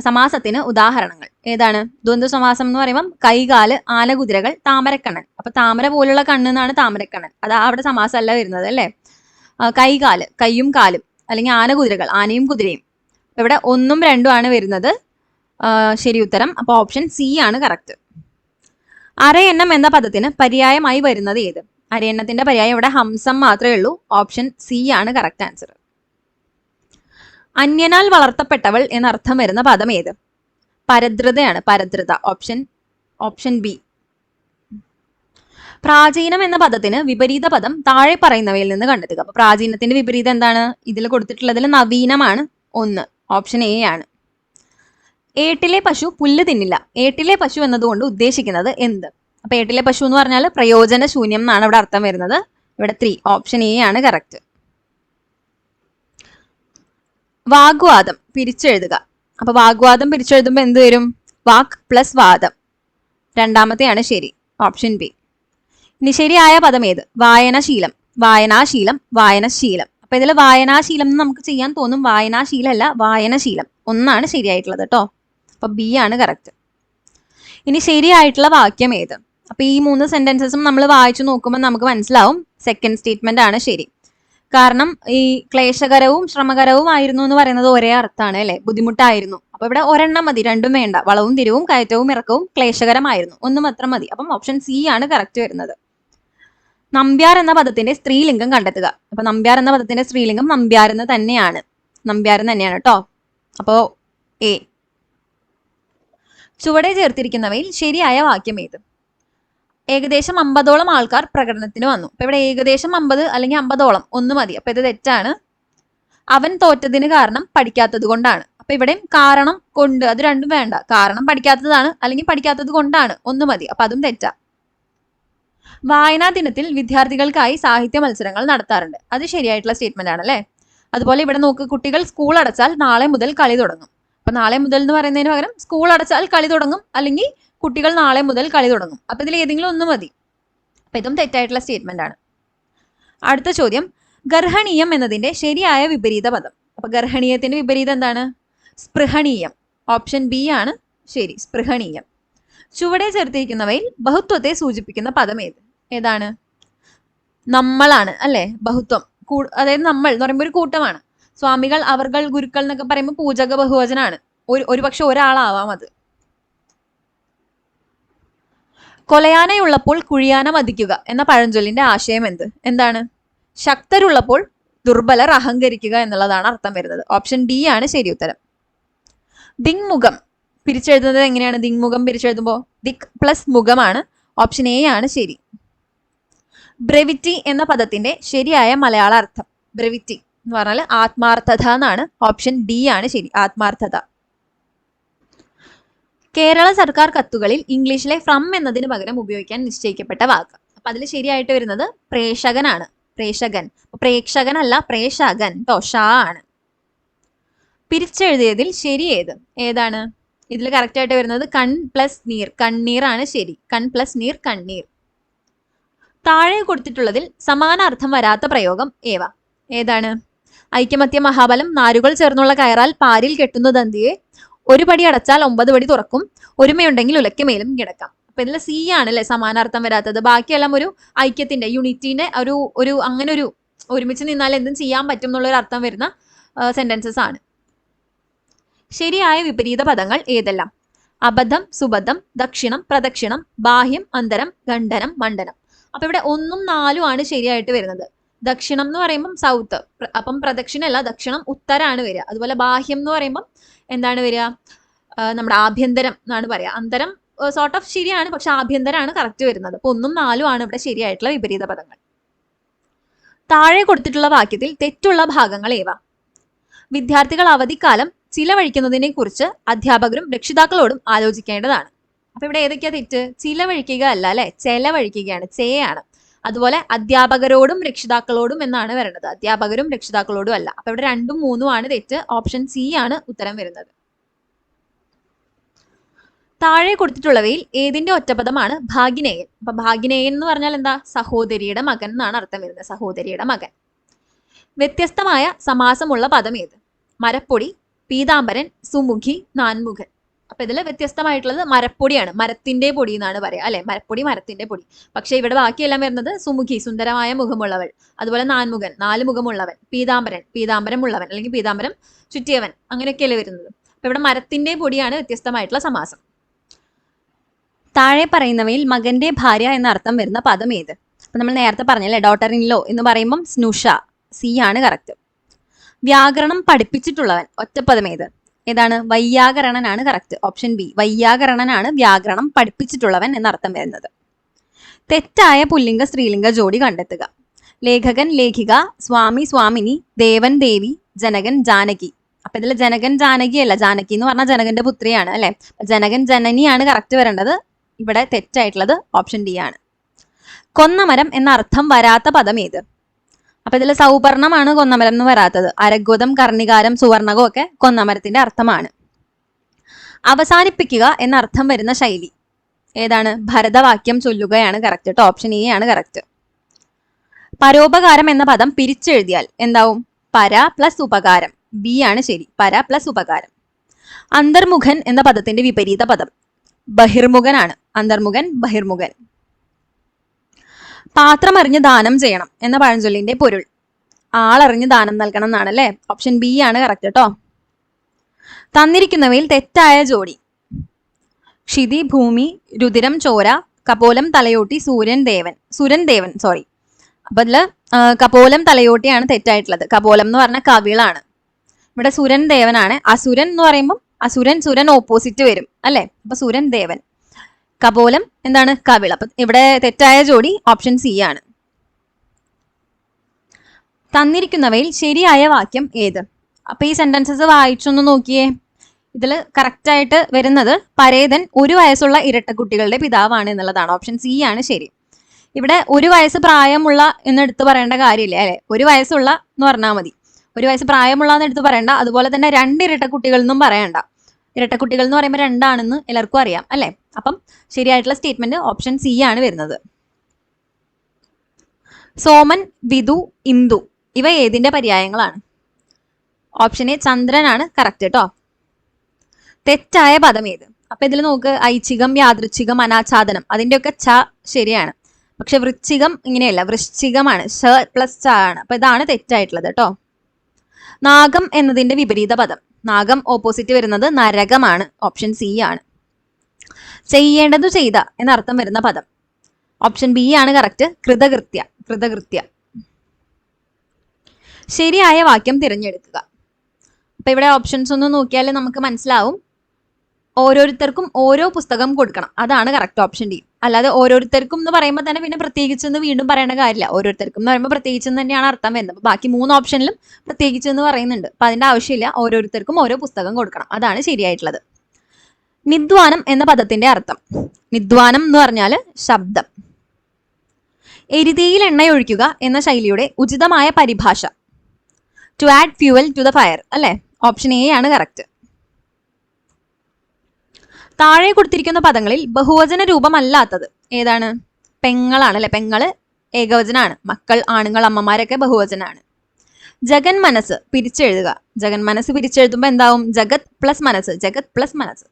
സമാസത്തിന് ഉദാഹരണങ്ങൾ ഏതാണ്? ദ്വന്ദ്വ സമാസം എന്ന് പറയുമ്പോൾ കൈകാല്, ആനകുതിരകൾ, താമരക്കണ്ണൻ. അപ്പൊ താമര പോലുള്ള കണ്ണെന്നാണ് താമരക്കണ്ണൻ. അത് അവിടെ സമാസമല്ല വരുന്നത് അല്ലേ. കൈകാല്, കയ്യും കാലും, അല്ലെങ്കിൽ ആനകുതിരകൾ, ആനയും കുതിരയും. ഇവിടെ 1ഉം 2ഉം ആണ് വരുന്നത് ശരി ഉത്തരം. അപ്പൊ ഓപ്ഷൻ സി ആണ് കറക്റ്റ്. അരയെണ്ണം എന്ന പദത്തിന് പര്യായമായി വരുന്നത് ഏത്? അരയെണ്ണത്തിന്റെ പര്യായം ഇവിടെ ഹംസം മാത്രമേ ഉള്ളൂ. ഓപ്ഷൻ സി ആണ് കറക്റ്റ് ആൻസർ. അന്യനാൽ വളർത്തപ്പെട്ടവൾ എന്നർത്ഥം വരുന്ന പദം ഏത്? പരദ്രതയാണ്, പരദ്രത. Option B. പ്രാചീനം എന്ന പദത്തിന് വിപരീത പദം താഴെ പറയുന്നവയിൽ നിന്ന് കണ്ടെത്തുക. അപ്പൊ പ്രാചീനത്തിന്റെ വിപരീതം എന്താണ്? ഇതിൽ കൊടുത്തിട്ടുള്ളതിൽ നവീനമാണ് 1. ഓപ്ഷൻ എ ആണ്. ഏട്ടിലെ പശു പുല്ല് തിന്നില്ല. ഏട്ടിലെ പശു എന്നതുകൊണ്ട് ഉദ്ദേശിക്കുന്നത് എന്ത്? അപ്പൊ ഏട്ടിലെ പശു എന്ന് പറഞ്ഞാൽ പ്രയോജന ശൂന്യം എന്നാണ് ഇവിടെ അർത്ഥം വരുന്നത്. ഇവിടെ 3. ഓപ്ഷൻ എ ആണ് കറക്റ്റ്. വാഗ്വാദം പിരിച്ചെഴുതുക. അപ്പൊ വാഗ്വാദം പിരിച്ചെഴുതുമ്പോൾ എന്ത് വരും? വാക്ക് പ്ലസ് വാദം. രണ്ടാമത്തെയാണ് ശരി. Option B. ഇനി ശരിയായ പദം ഏത്? വായനാശീലം, വായനാശീലം, വായനശീലം. അപ്പൊ ഇതിൽ വായനാശീലം എന്ന് നമുക്ക് ചെയ്യാൻ തോന്നും. വായനാശീലമല്ല, വായനശീലം. 1ആണ് ശരിയായിട്ടുള്ളത് കേട്ടോ. അപ്പൊ ബി ആണ് കറക്റ്റ്. ഇനി ശരിയായിട്ടുള്ള വാക്യം ഏത്? അപ്പൊ ഈ 3 സെന്റൻസസും നമ്മൾ വായിച്ചു നോക്കുമ്പോൾ നമുക്ക് മനസ്സിലാവും സെക്കൻഡ് സ്റ്റേറ്റ്മെന്റ് ആണ് ശരി. കാരണം ഈ ക്ലേശകരവും ശ്രമകരവും ആയിരുന്നു എന്ന് പറയുന്നത് ഒരേ അർത്ഥമാണ് അല്ലെ. ബുദ്ധിമുട്ടായിരുന്നു. അപ്പൊ ഇവിടെ ഒരെണ്ണം മതി, 2ഉം വേണ്ട. വളവും തിരിവും കയറ്റവും ഇറക്കവും ക്ലേശകരമായിരുന്നു, 1 മാത്രം മതി. അപ്പം ഓപ്ഷൻ സി ആണ് കറക്റ്റ് വരുന്നത്. നമ്പ്യാർ എന്ന പദത്തിന്റെ സ്ത്രീലിംഗം കണ്ടെത്തുക. അപ്പൊ നമ്പ്യാർ എന്ന പദത്തിന്റെ സ്ത്രീലിംഗം നമ്പ്യാരെന്ന് തന്നെയാണ്. നമ്പ്യാരെന്ന് തന്നെയാണ് കേട്ടോ. അപ്പോ എ. ചുവടെ ചേർത്തിരിക്കുന്നവയിൽ ശരിയായ വാക്യം ഏത്? ഏകദേശം 50ഓളം ആൾക്കാർ പ്രകടനത്തിന് വന്നു. അപ്പൊ ഇവിടെ ഏകദേശം 50 അല്ലെങ്കിൽ 50ഓളം 1 മതി. അപ്പൊ ഇത് തെറ്റാണ്. അവൻ തോറ്റതിന് കാരണം പഠിക്കാത്തത് കൊണ്ടാണ്. അപ്പൊ ഇവിടെയും കാരണം കൊണ്ട്, അത് രണ്ടും വേണ്ട. കാരണം പഠിക്കാത്തതാണ് അല്ലെങ്കിൽ പഠിക്കാത്തത് കൊണ്ടാണ്, 1 മതി. അപ്പൊ അതും തെറ്റാ. വായനാ ദിനത്തിൽ വിദ്യാർത്ഥികൾക്കായി സാഹിത്യ മത്സരങ്ങൾ നടത്താറുണ്ട്. അത് ശരിയായിട്ടുള്ള സ്റ്റേറ്റ്മെന്റ് ആണ് അല്ലേ. അതുപോലെ ഇവിടെ നോക്ക്, കുട്ടികൾ സ്കൂൾ അടച്ചാൽ നാളെ മുതൽ കളി തുടങ്ങും. അപ്പൊ നാളെ മുതൽ എന്ന് പറയുന്നതിന് പകരം സ്കൂൾ അടച്ചാൽ കളി തുടങ്ങും, അല്ലെങ്കിൽ കുട്ടികൾ നാളെ മുതൽ കളി തുടങ്ങും. അപ്പൊ ഇതിൽ ഏതെങ്കിലും 1 മതി. അപ്പൊ ഇതും തെറ്റായിട്ടുള്ള സ്റ്റേറ്റ്മെന്റ് ആണ്. അടുത്ത ചോദ്യം, ഗർഹണീയം എന്നതിന്റെ ശരിയായ വിപരീത പദം. അപ്പൊ ഗർഹണീയത്തിന്റെ വിപരീതം എന്താണ്? സ്പൃഹണീയം. ഓപ്ഷൻ ബി ആണ് ശരി, സ്പൃഹണീയം. ചുവടെ ചേർത്തിരിക്കുന്നവയിൽ ബഹുത്വത്തെ സൂചിപ്പിക്കുന്ന പദം ഏതാണ്? നമ്മളാണ് അല്ലെ. ബഹുത്വം, അതായത് നമ്മൾ എന്ന് പറയുമ്പോൾ ഒരു കൂട്ടമാണ്. സ്വാമികൾ, അവർകൾ, ഗുരുക്കൾ എന്നൊക്കെ പറയുമ്പോൾ പൂജക ബഹുവചനാണ്. ഒരു പക്ഷെ ഒരാളാവാം അത്. കൊലയാനയുള്ളപ്പോൾ കുഴിയാന വധിക്കുക എന്ന പഴഞ്ചൊല്ലിന്റെ ആശയം എന്താണ്? ശക്തരുള്ളപ്പോൾ ദുർബലർ അഹങ്കരിക്കുക എന്നുള്ളതാണ് അർത്ഥം വരുന്നത്. ഓപ്ഷൻ ഡി ആണ് ശരി ഉത്തരം. ദിങ്മുഖം പിരിച്ചെഴുതുന്നത് എങ്ങനെയാണ്? ദിങ്മുഖം പിരിച്ചെഴുതുമ്പോൾ ദിക് പ്ലസ് മുഖമാണ്. ഓപ്ഷൻ എ ആണ് ശരി. ബ്രെവിറ്റി എന്ന പദത്തിന്റെ ശരിയായ മലയാള അർത്ഥം. ബ്രെവിറ്റി എന്ന് പറഞ്ഞാൽ ആത്മാർത്ഥത എന്നാണ്. ഓപ്ഷൻ ഡി ആണ് ശരി, ആത്മാർത്ഥത. കേരള സർക്കാർ കത്തുകളിൽ ഇംഗ്ലീഷിലെ ഫ്രം എന്നതിന് പകരം ഉപയോഗിക്കാൻ നിശ്ചയിക്കപ്പെട്ട വാക്ക്. അപ്പൊ അതിൽ ശരിയായിട്ട് വരുന്നത് പ്രേക്ഷകനാണ്. പ്രേക്ഷകൻ, പ്രേക്ഷകനല്ല പ്രേക്ഷകൻ കേട്ടോ. ഷാ ആണ്. പിരിച്ചെഴുതിയതിൽ ശരി ഏതാണ്? ഇതിൽ കറക്റ്റ് ആയിട്ട് വരുന്നത് കൺ പ്ലസ് നീർ, കണ്ണീർ ആണ് ശരി. കൺ പ്ലസ് നീർ, കണ്ണീർ. താഴെ കൊടുത്തിട്ടുള്ളതിൽ സമാനാർത്ഥം വരാത്ത പ്രയോഗം ഏതാണ്? ഐക്യമത്യ മഹാബലം, നാരുകൾ ചേർന്നുള്ള കയറാൽ പാരിൽ കെട്ടുന്ന ദന്തിയെ, ഒരു പടി അടച്ചാൽ 9 പടി തുറക്കും, ഒരുമയുണ്ടെങ്കിൽ ഉലയ്ക്കുമേലും കിടക്കാം. അപ്പൊ ഇതിൽ സി ആണ് അല്ലെ സമാനാർത്ഥം വരാത്തത്. ബാക്കിയെല്ലാം ഒരു ഐക്യത്തിന്റെ, യൂണിറ്റിന്റെ ഒരു അങ്ങനെ ഒരു ഒരുമിച്ച് നിന്നാൽ എന്തും ചെയ്യാൻ പറ്റും എന്നുള്ളൊരു അർത്ഥം വരുന്ന സെന്റൻസസ് ആണ്. ശരിയായ വിപരീത പദങ്ങൾ ഏതെല്ലാം? അബദ്ധം, സുബദ്ധം, ദക്ഷിണം, പ്രദക്ഷിണം, ബാഹ്യം, അന്തരം, ഖണ്ഡനം, മണ്ഡനം. അപ്പൊ ഇവിടെ 1ഉം 4ഉം ആണ് ശരിയായിട്ട് വരുന്നത്. ദക്ഷിണം എന്ന് പറയുമ്പം സൗത്ത്, അപ്പം പ്രദക്ഷിണല്ല, ദക്ഷിണം ഉത്തരാണ് വരിക. അതുപോലെ ബാഹ്യം എന്ന് പറയുമ്പം എന്താണ് വരിക? നമ്മുടെ ആഭ്യന്തരം എന്നാണ് പറയാ. അന്തരം സോർട്ട് ഓഫ് ശരിയാണ്, പക്ഷെ ആഭ്യന്തരമാണ് കറക്റ്റ് വരുന്നത്. അപ്പൊ 1ഉം 4ഉം ആണ് ഇവിടെ ശരിയായിട്ടുള്ള വിപരീത പദങ്ങൾ. താഴെ കൊടുത്തിട്ടുള്ള വാക്യത്തിൽ തെറ്റുള്ള ഭാഗങ്ങൾ വിദ്യാർത്ഥികൾ അവധിക്കാലം ചിലവഴിക്കുന്നതിനെ കുറിച്ച് അധ്യാപകരും രക്ഷിതാക്കളോടും ആലോചിക്കേണ്ടതാണ്. അപ്പൊ ഇവിടെ ഏതൊക്കെയാ തെറ്റ്? ചിലവഴിക്കുക അല്ല അല്ലെ, ചെലവഴിക്കുകയാണ്, ആണ്. അതുപോലെ അധ്യാപകരോടും രക്ഷിതാക്കളോടും എന്നാണ് വരേണ്ടത്, അധ്യാപകരും രക്ഷിതാക്കളോടും അല്ല. അപ്പൊ ഇവിടെ 2ഉം 3ഉം ആണ് തെറ്റ്. ഓപ്ഷൻ സി ആണ് ഉത്തരം വരുന്നത്. താഴെ കൊടുത്തിട്ടുള്ളവയിൽ ഏതിന്റെ ഒറ്റപ്പദമാണ് ഭാഗിനേയൻ? അപ്പൊ ഭാഗിനേയൻ എന്ന് പറഞ്ഞാൽ എന്താ? സഹോദരിയുടെ മകൻ എന്നാണ് അർത്ഥം വരുന്നത്, സഹോദരിയുടെ മകൻ. വ്യത്യസ്തമായ സമാസമുള്ള പദം ഏത്? മരപ്പൊടി, പീതാംബരൻ, സുമുഖി, നാൻമുഖൻ. അപ്പൊ ഇതിൽ വ്യത്യസ്തമായിട്ടുള്ളത് മരപ്പൊടിയാണ്, മരത്തിന്റെ പൊടി എന്നാണ് പറയാ അല്ലെ, മരപ്പൊടി, മരത്തിന്റെ പൊടി. പക്ഷെ ഇവിടെ ബാക്കിയെല്ലാം വരുന്നത് സുമുഖി, സുന്ദരമായ മുഖമുള്ളവൾ, അതുപോലെ നാൻമുഖൻ, 4 മുഖമുള്ളവൻ, പീതാംബരൻ, പീതാംബരമുള്ളവൻ അല്ലെങ്കിൽ പീതാംബരം ചുറ്റിയവൻ, അങ്ങനെയൊക്കെയല്ലേ വരുന്നത്. അപ്പൊ ഇവിടെ മരത്തിന്റെ പൊടിയാണ് വ്യത്യസ്തമായിട്ടുള്ള സമാസം. താഴെ പറയുന്നവയിൽ മകന്റെ ഭാര്യ എന്ന അർത്ഥം വരുന്ന പദം ഏത്? അപ്പൊ നമ്മൾ നേരത്തെ പറഞ്ഞല്ലേ, ഡോട്ടർ ഇൻ ലോ എന്ന് പറയുമ്പം സ്നുഷ, സി ആണ് കറക്റ്റ്. വ്യാകരണം പഠിപ്പിച്ചിട്ടുള്ളവൻ, ഒറ്റപ്പദം ഏത്? ഏതാണ്? വൈയാകരണനാണ് കറക്റ്റ്, ഓപ്ഷൻ ബി. വൈയാകരണനാണ് വ്യാകരണം പഠിപ്പിച്ചിട്ടുള്ളവൻ എന്നർത്ഥം വരുന്നത്. തെറ്റായ പുല്ലിംഗ സ്ത്രീലിംഗ ജോഡി കണ്ടെത്തുക. ലേഖകൻ, ലേഖിക, സ്വാമി, സ്വാമിനി, ദേവൻ, ദേവി, ജനകൻ, ജാനകി. അപ്പൊ ഇതിൽ ജനകൻ ജാനകി അല്ല, ജാനകി എന്ന് പറഞ്ഞാൽ ജനകന്റെ പുത്രിയാണ് അല്ലെ, ജനകൻ ജനനിയാണ് കറക്റ്റ് വരേണ്ടത്. ഇവിടെ തെറ്റായിട്ടുള്ളത് ഓപ്ഷൻ ഡി ആണ്. കൊന്നമരം എന്ന അർത്ഥം വരാത്ത പദം ഏത്? അപ്പൊ ഇതിൽ സൗപർണമാണ് കൊന്നമരം എന്ന് വരാത്തത്. അരഗ്വതം, കർണികാരം, സുവർണകം ഒക്കെ കൊന്നമരത്തിന്റെ അർത്ഥമാണ്. അവസാനിപ്പിക്കുക എന്ന അർത്ഥം വരുന്ന ശൈലി ഏതാണ്? ഭരതവാക്യം ചൊല്ലുകയാണ് കറക്റ്റ് കേട്ടോ, ഓപ്ഷൻ എ ആണ് കറക്റ്റ്. പരോപകാരം എന്ന പദം പിരിച്ചെഴുതിയാൽ എന്താവും? പര പ്ലസ് ഉപകാരം, ബി ആണ് ശരി, പര പ്ലസ് ഉപകാരം. അന്തർമുഖൻ എന്ന പദത്തിന്റെ വിപരീത പദം ബഹിർമുഖനാണ്, അന്തർമുഖൻ, ബഹിർമുഖൻ. പാത്രമറിഞ്ഞ് ദാനം ചെയ്യണം എന്ന പഴഞ്ചൊല്ലിന്റെ പൊരുൾ ആളറിഞ്ഞ് ദാനം നൽകണം എന്നാണ് അല്ലെ, ഓപ്ഷൻ ബി ആണ് കറക്റ്റ് കേട്ടോ. തന്നിരിക്കുന്നവയിൽ തെറ്റായ ജോഡി ക്ഷിതി, ഭൂമി, രുതിരം, ചോര, കപോലം, തലയോട്ടി, സൂര്യൻ, ദേവൻ. സോറി, അപ്പൊ ഇതില് കപോലം, തലയോട്ടിയാണ് തെറ്റായിട്ടുള്ളത്. കപോലം എന്ന് പറഞ്ഞ കവിളാണ്, ഇവിടെ സുരൻ ദേവനാണ്. അസുരൻ എന്ന് പറയുമ്പോൾ സുരൻ ഓപ്പോസിറ്റ് വരും അല്ലെ, അപ്പൊ സുരൻ ദേവൻ. കപോലം എന്താണ്? കവിൾ. അപ്പൊ ഇവിടെ തെറ്റായ ജോഡി ഓപ്ഷൻ സി ആണ്. തന്നിരിക്കുന്നവയിൽ ശരിയായ വാക്യം ഏത്? അപ്പൊ ഈ സെന്റൻസസ് വായിച്ചൊന്ന് നോക്കിയേ. ഇതിൽ കറക്റ്റ് ആയിട്ട് വരുന്നത് പരേതൻ 1 വയസ്സുള്ള ഇരട്ടക്കുട്ടികളുടെ പിതാവാണ് എന്നുള്ളതാണ്, ഓപ്ഷൻ സി ആണ് ശരി. ഇവിടെ 1 വയസ്സ് പ്രായമുള്ള എന്ന് എടുത്തു പറയേണ്ട കാര്യമില്ല അല്ലെ, 1 വയസ്സുള്ള എന്ന് പറഞ്ഞാൽ മതി. 1 വയസ്സ് പ്രായമുള്ള എന്ന് എടുത്ത് പറയണ്ട. അതുപോലെ തന്നെ 2 ഇരട്ടക്കുട്ടികൾ എന്നും പറയണ്ട. ഇരട്ടക്കുട്ടികൾ എന്ന് പറയുമ്പോൾ 2 ആണെന്ന് എല്ലാവർക്കും അറിയാം അല്ലെ. അപ്പം ശരിയായിട്ടുള്ള സ്റ്റേറ്റ്മെന്റ് ഓപ്ഷൻ സി ആണ് വരുന്നത്. സോമൻ, വിധു, ഇന്ദു ഇവ ഏതിന്റെ പര്യായങ്ങളാണ്? ഓപ്ഷൻ എ ചന്ദ്രനാണ് കറക്റ്റ് കേട്ടോ. തെറ്റായ പദം ഏത്? അപ്പൊ ഇതിൽ നോക്ക്, ഐച്ഛികം, യാദൃച്ഛികം, അനാച്ഛാദനം, അതിന്റെയൊക്കെ ച ശരിയാണ്. പക്ഷെ വൃശ്ചികം ഇങ്ങനെയല്ല, വൃശ്ചികമാണ്, ഷ പ്ലസ് ച ആണ്. അപ്പൊ ഇതാണ് തെറ്റായിട്ടുള്ളത് കേട്ടോ. നാഗം എന്നതിന്റെ വിപരീത പദം, നാഗം ഓപ്പോസിറ്റ് വരുന്നത് നരകമാണ്, ഓപ്ഷൻ സി ആണ്. ചെയ്യേണ്ടതു ചെയ്ത എന്നർത്ഥം വരുന്ന പദം, ഓപ്ഷൻ ബി ആണ് കറക്റ്റ്, കൃതകൃത്യ. ശരിയായ വാക്യം തിരഞ്ഞെടുക്കുക. അപ്പൊ ഇവിടെ ഓപ്ഷൻസ് ഒന്ന് നോക്കിയാൽ നമുക്ക് മനസ്സിലാവും. ഓരോരുത്തർക്കും ഓരോ പുസ്തകം കൊടുക്കണം, അതാണ് കറക്റ്റ്, ഓപ്ഷൻ ഡി. അല്ലാതെ ഓരോരുത്തർക്കും എന്ന് പറയുമ്പോൾ തന്നെ പിന്നെ പ്രത്യേകിച്ചെന്ന് വീണ്ടും പറയേണ്ട കാര്യമില്ല. ഓരോരുത്തർക്കും എന്ന് പറയുമ്പോൾ പ്രത്യേകിച്ചെന്ന് തന്നെയാണ് അർത്ഥം വരുന്നത്. ബാക്കി 3 ഓപ്ഷനിലും പ്രത്യേകിച്ചെന്ന് പറയുന്നുണ്ട്. അപ്പൊ അതിന്റെ ആവശ്യമില്ല, ഓരോരുത്തർക്കും ഓരോ പുസ്തകം കൊടുക്കണം, അതാണ് ശരിയായിട്ടുള്ളത്. നിദ്വാനം എന്ന പദത്തിന്റെ അർത്ഥം, നിദ്വാനം എന്ന് പറഞ്ഞാൽ ശബ്ദം. എരുതിയിൽ എണ്ണയൊഴിക്കുക എന്ന ശൈലിയുടെ ഉചിതമായ പരിഭാഷ to add fuel to the fire അല്ലെ, ഓപ്ഷൻ എ ആണ് കറക്റ്റ്. താഴെ കൊടുത്തിരിക്കുന്ന പദങ്ങളിൽ ബഹുവചന രൂപമല്ലാത്തത് ഏതാണ്? പെങ്ങളാണ് അല്ലെ, പെങ്ങള് ഏകവചനാണ്, മക്കൾ, ആണുങ്ങൾ, അമ്മമാരൊക്കെ ബഹുവചനാണ്. ജഗൻ മനസ്സ് പിരിച്ചെഴുതുക. ജഗൻ മനസ്സ് പിരിച്ചെഴുതുമ്പോൾ എന്താവും? ജഗത് പ്ലസ് മനസ്സ്.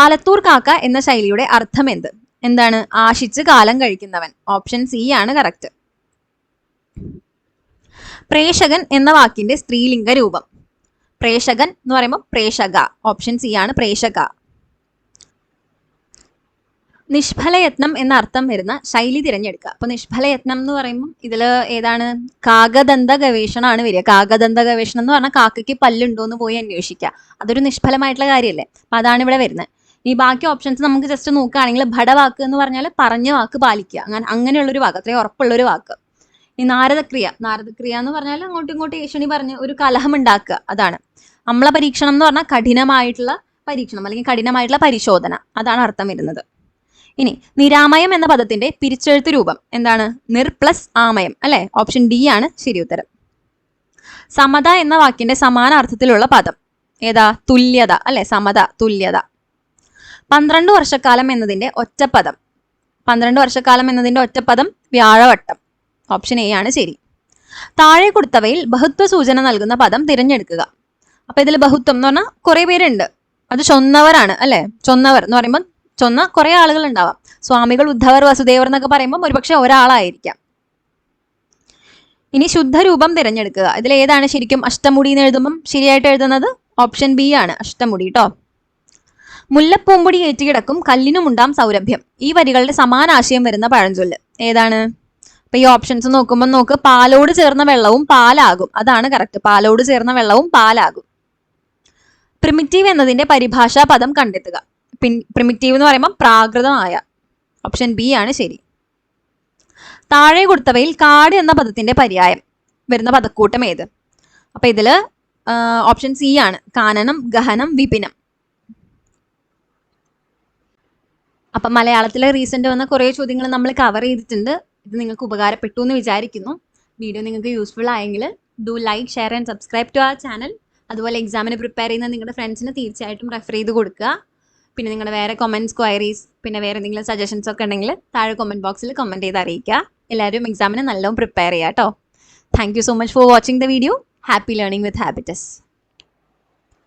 ആലത്തൂർ കാക്ക എന്ന ശൈലിയുടെ അർത്ഥം എന്താണ്? ആശിച്ച് കാലം കഴിക്കുന്നവൻ, ഓപ്ഷൻ സി ആണ് കറക്റ്റ്. പ്രേഷകൻ എന്ന വാക്കിന്റെ സ്ത്രീലിംഗ രൂപം, പ്രേഷകൻ എന്ന് പറയുമ്പോൾ പ്രേഷക, ഓപ്ഷൻ സി ആണ് പ്രേഷക. നിഷ്ഫലയത്നം എന്ന അർത്ഥം വരുന്ന ശൈലി തിരഞ്ഞെടുക്കുക. അപ്പൊ നിഷ്ഫലയത്നം എന്ന് പറയുമ്പോൾ ഇതില് ഏതാണ്? കാകദന്ത ഗവേഷണമാണ് വരിക. കാകദന്ത ഗവേഷണം എന്ന് പറഞ്ഞാൽ കാക്കയ്ക്ക് പല്ലുണ്ടോ എന്ന് പോയി അന്വേഷിക്കുക. അതൊരു നിഷ്ഫലമായിട്ടുള്ള കാര്യമല്ലേ, അപ്പൊ അതാണ് ഇവിടെ വരുന്നത്. ഈ ബാക്കി ഓപ്ഷൻസ് നമുക്ക് ജസ്റ്റ് നോക്കുകയാണെങ്കിൽ ഭടവാക്ക് എന്ന് പറഞ്ഞാൽ പറഞ്ഞ വാക്ക് പാലിക്കുക, അങ്ങനെയുള്ളൊരു വാക്ക്, അത്രയും ഉറപ്പുള്ളൊരു വാക്ക്. ഈ നാരദക്രിയ എന്ന് പറഞ്ഞാൽ അങ്ങോട്ടും ഇങ്ങോട്ടും ഏഷണി പറഞ്ഞ് ഒരു കലഹം ഉണ്ടാക്കുക, അതാണ്. അമ്ല പരീക്ഷണം എന്ന് പറഞ്ഞാൽ കഠിനമായിട്ടുള്ള പരീക്ഷണം അല്ലെങ്കിൽ കഠിനമായിട്ടുള്ള പരിശോധന, അതാണ് അർത്ഥം വരുന്നത്. ഇനി നിരാമയം എന്ന പദത്തിന്റെ പിരിച്ചെഴുത്ത് രൂപം എന്താണ്? നിർ പ്ലസ് ആമയം അല്ലെ? ഓപ്ഷൻ ഡി ആണ് ശരി ഉത്തരം. സമത എന്ന വാക്കിന്റെ സമാനാർത്ഥത്തിലുള്ള പദം ഏതാ? തുല്യത അല്ലെ? സമത, തുല്യത. 12 വർഷക്കാലം എന്നതിന്റെ ഒറ്റപ്പദം 12 വർഷക്കാലം എന്നതിന്റെ ഒറ്റപ്പദം വ്യാഴവട്ടം. ഓപ്ഷൻ എ ആണ് ശരി. താഴെ കൊടുത്തവയിൽ ബഹുത്വ സൂചന നൽകുന്ന പദം തിരഞ്ഞെടുക്കുക. അപ്പൊ ഇതിൽ ബഹുത്വം എന്ന് പറഞ്ഞാൽ കുറെ പേരുണ്ട്, അത് ചൊന്നവരാണ് അല്ലെ? ചൊന്നവർ എന്ന് പറയുമ്പോൾ ചൊന്ന കുറെ ആളുകൾ ഉണ്ടാവാം. സ്വാമികൾ, ഉദ്ധവർ, വസുദേവർ എന്നൊക്കെ പറയുമ്പോൾ ഒരുപക്ഷെ ഒരാളായിരിക്കാം. ഇനി ശുദ്ധരൂപം തിരഞ്ഞെടുക്കുക. ഇതിൽ ഏതാണ് ശരിക്കും? അഷ്ടമുടി എന്ന് എഴുതുമ്പം ശരിയായിട്ട് എഴുതുന്നത് ഓപ്ഷൻ ബി ആണ്, അഷ്ടമുടി കേട്ടോ. മുല്ലപ്പൂമ്പൊടി ഏറ്റുകിടക്കും കല്ലിനുമുണ്ടാം സൗരഭ്യം. ഈ വരികളുടെ സമാന ആശയം വരുന്ന പഴഞ്ചൊല്ല് ഏതാണ്? അപ്പൊ ഈ ഓപ്ഷൻസ് നോക്കുമ്പോൾ നോക്ക്, പാലോട് ചേർന്ന വെള്ളവും പാലാകും. അതാണ് കറക്റ്റ്, പാലോട് ചേർന്ന വെള്ളവും പാലാകും. പ്രിമിറ്റീവ് എന്നതിന്റെ പരിഭാഷാ പദം കണ്ടെത്തുക. പ്രിമിറ്റീവ് എന്ന് പറയുമ്പോൾ പ്രാകൃതമായ. ഓപ്ഷൻ ബി ആണ് ശരി. താഴെ കൊടുത്തവയിൽ കാട് എന്ന പദത്തിന്റെ പര്യായം വരുന്ന പദക്കൂട്ടം ഏത്? അപ്പൊ ഇതില് ഓപ്ഷൻ സി ആണ്, കാനനം, ഗഹനം, വിപിനം. അപ്പം മലയാളത്തിലെ റീസെന്റ് വന്ന കുറേ ചോദ്യങ്ങൾ നമ്മൾ കവർ ചെയ്തിട്ടുണ്ട്. ഇത് നിങ്ങൾക്ക് ഉപകാരപ്പെട്ടു എന്ന് വിചാരിക്കുന്നു. വീഡിയോ നിങ്ങൾക്ക് യൂസ്ഫുൾ ആയെങ്കിൽ do like, share and subscribe to our channel. അതുപോലെ എക്സാമിന് പ്രിപ്പയർ ചെയ്യുന്ന നിങ്ങളുടെ ഫ്രണ്ട്സിന് തീർച്ചയായിട്ടും റെഫർ ചെയ്ത് കൊടുക്കുക. പിന്നെ നിങ്ങളുടെ വേറെ കമൻറ്റ്സ്, ക്വയറീസ്, പിന്നെ വേറെ എന്തെങ്കിലും സജഷൻസ് ഒക്കെ ഉണ്ടെങ്കിൽ താഴെ കമൻറ്റ് ബോക്സിൽ കമൻറ്റ് ചെയ്ത് അറിയിക്കുക. എല്ലാവരും എക്സാമിന് നല്ലോണം പ്രിപ്പയർ ചെയ്യുക കേട്ടോ. Thank you so much for watching the video. Happy learning with habits.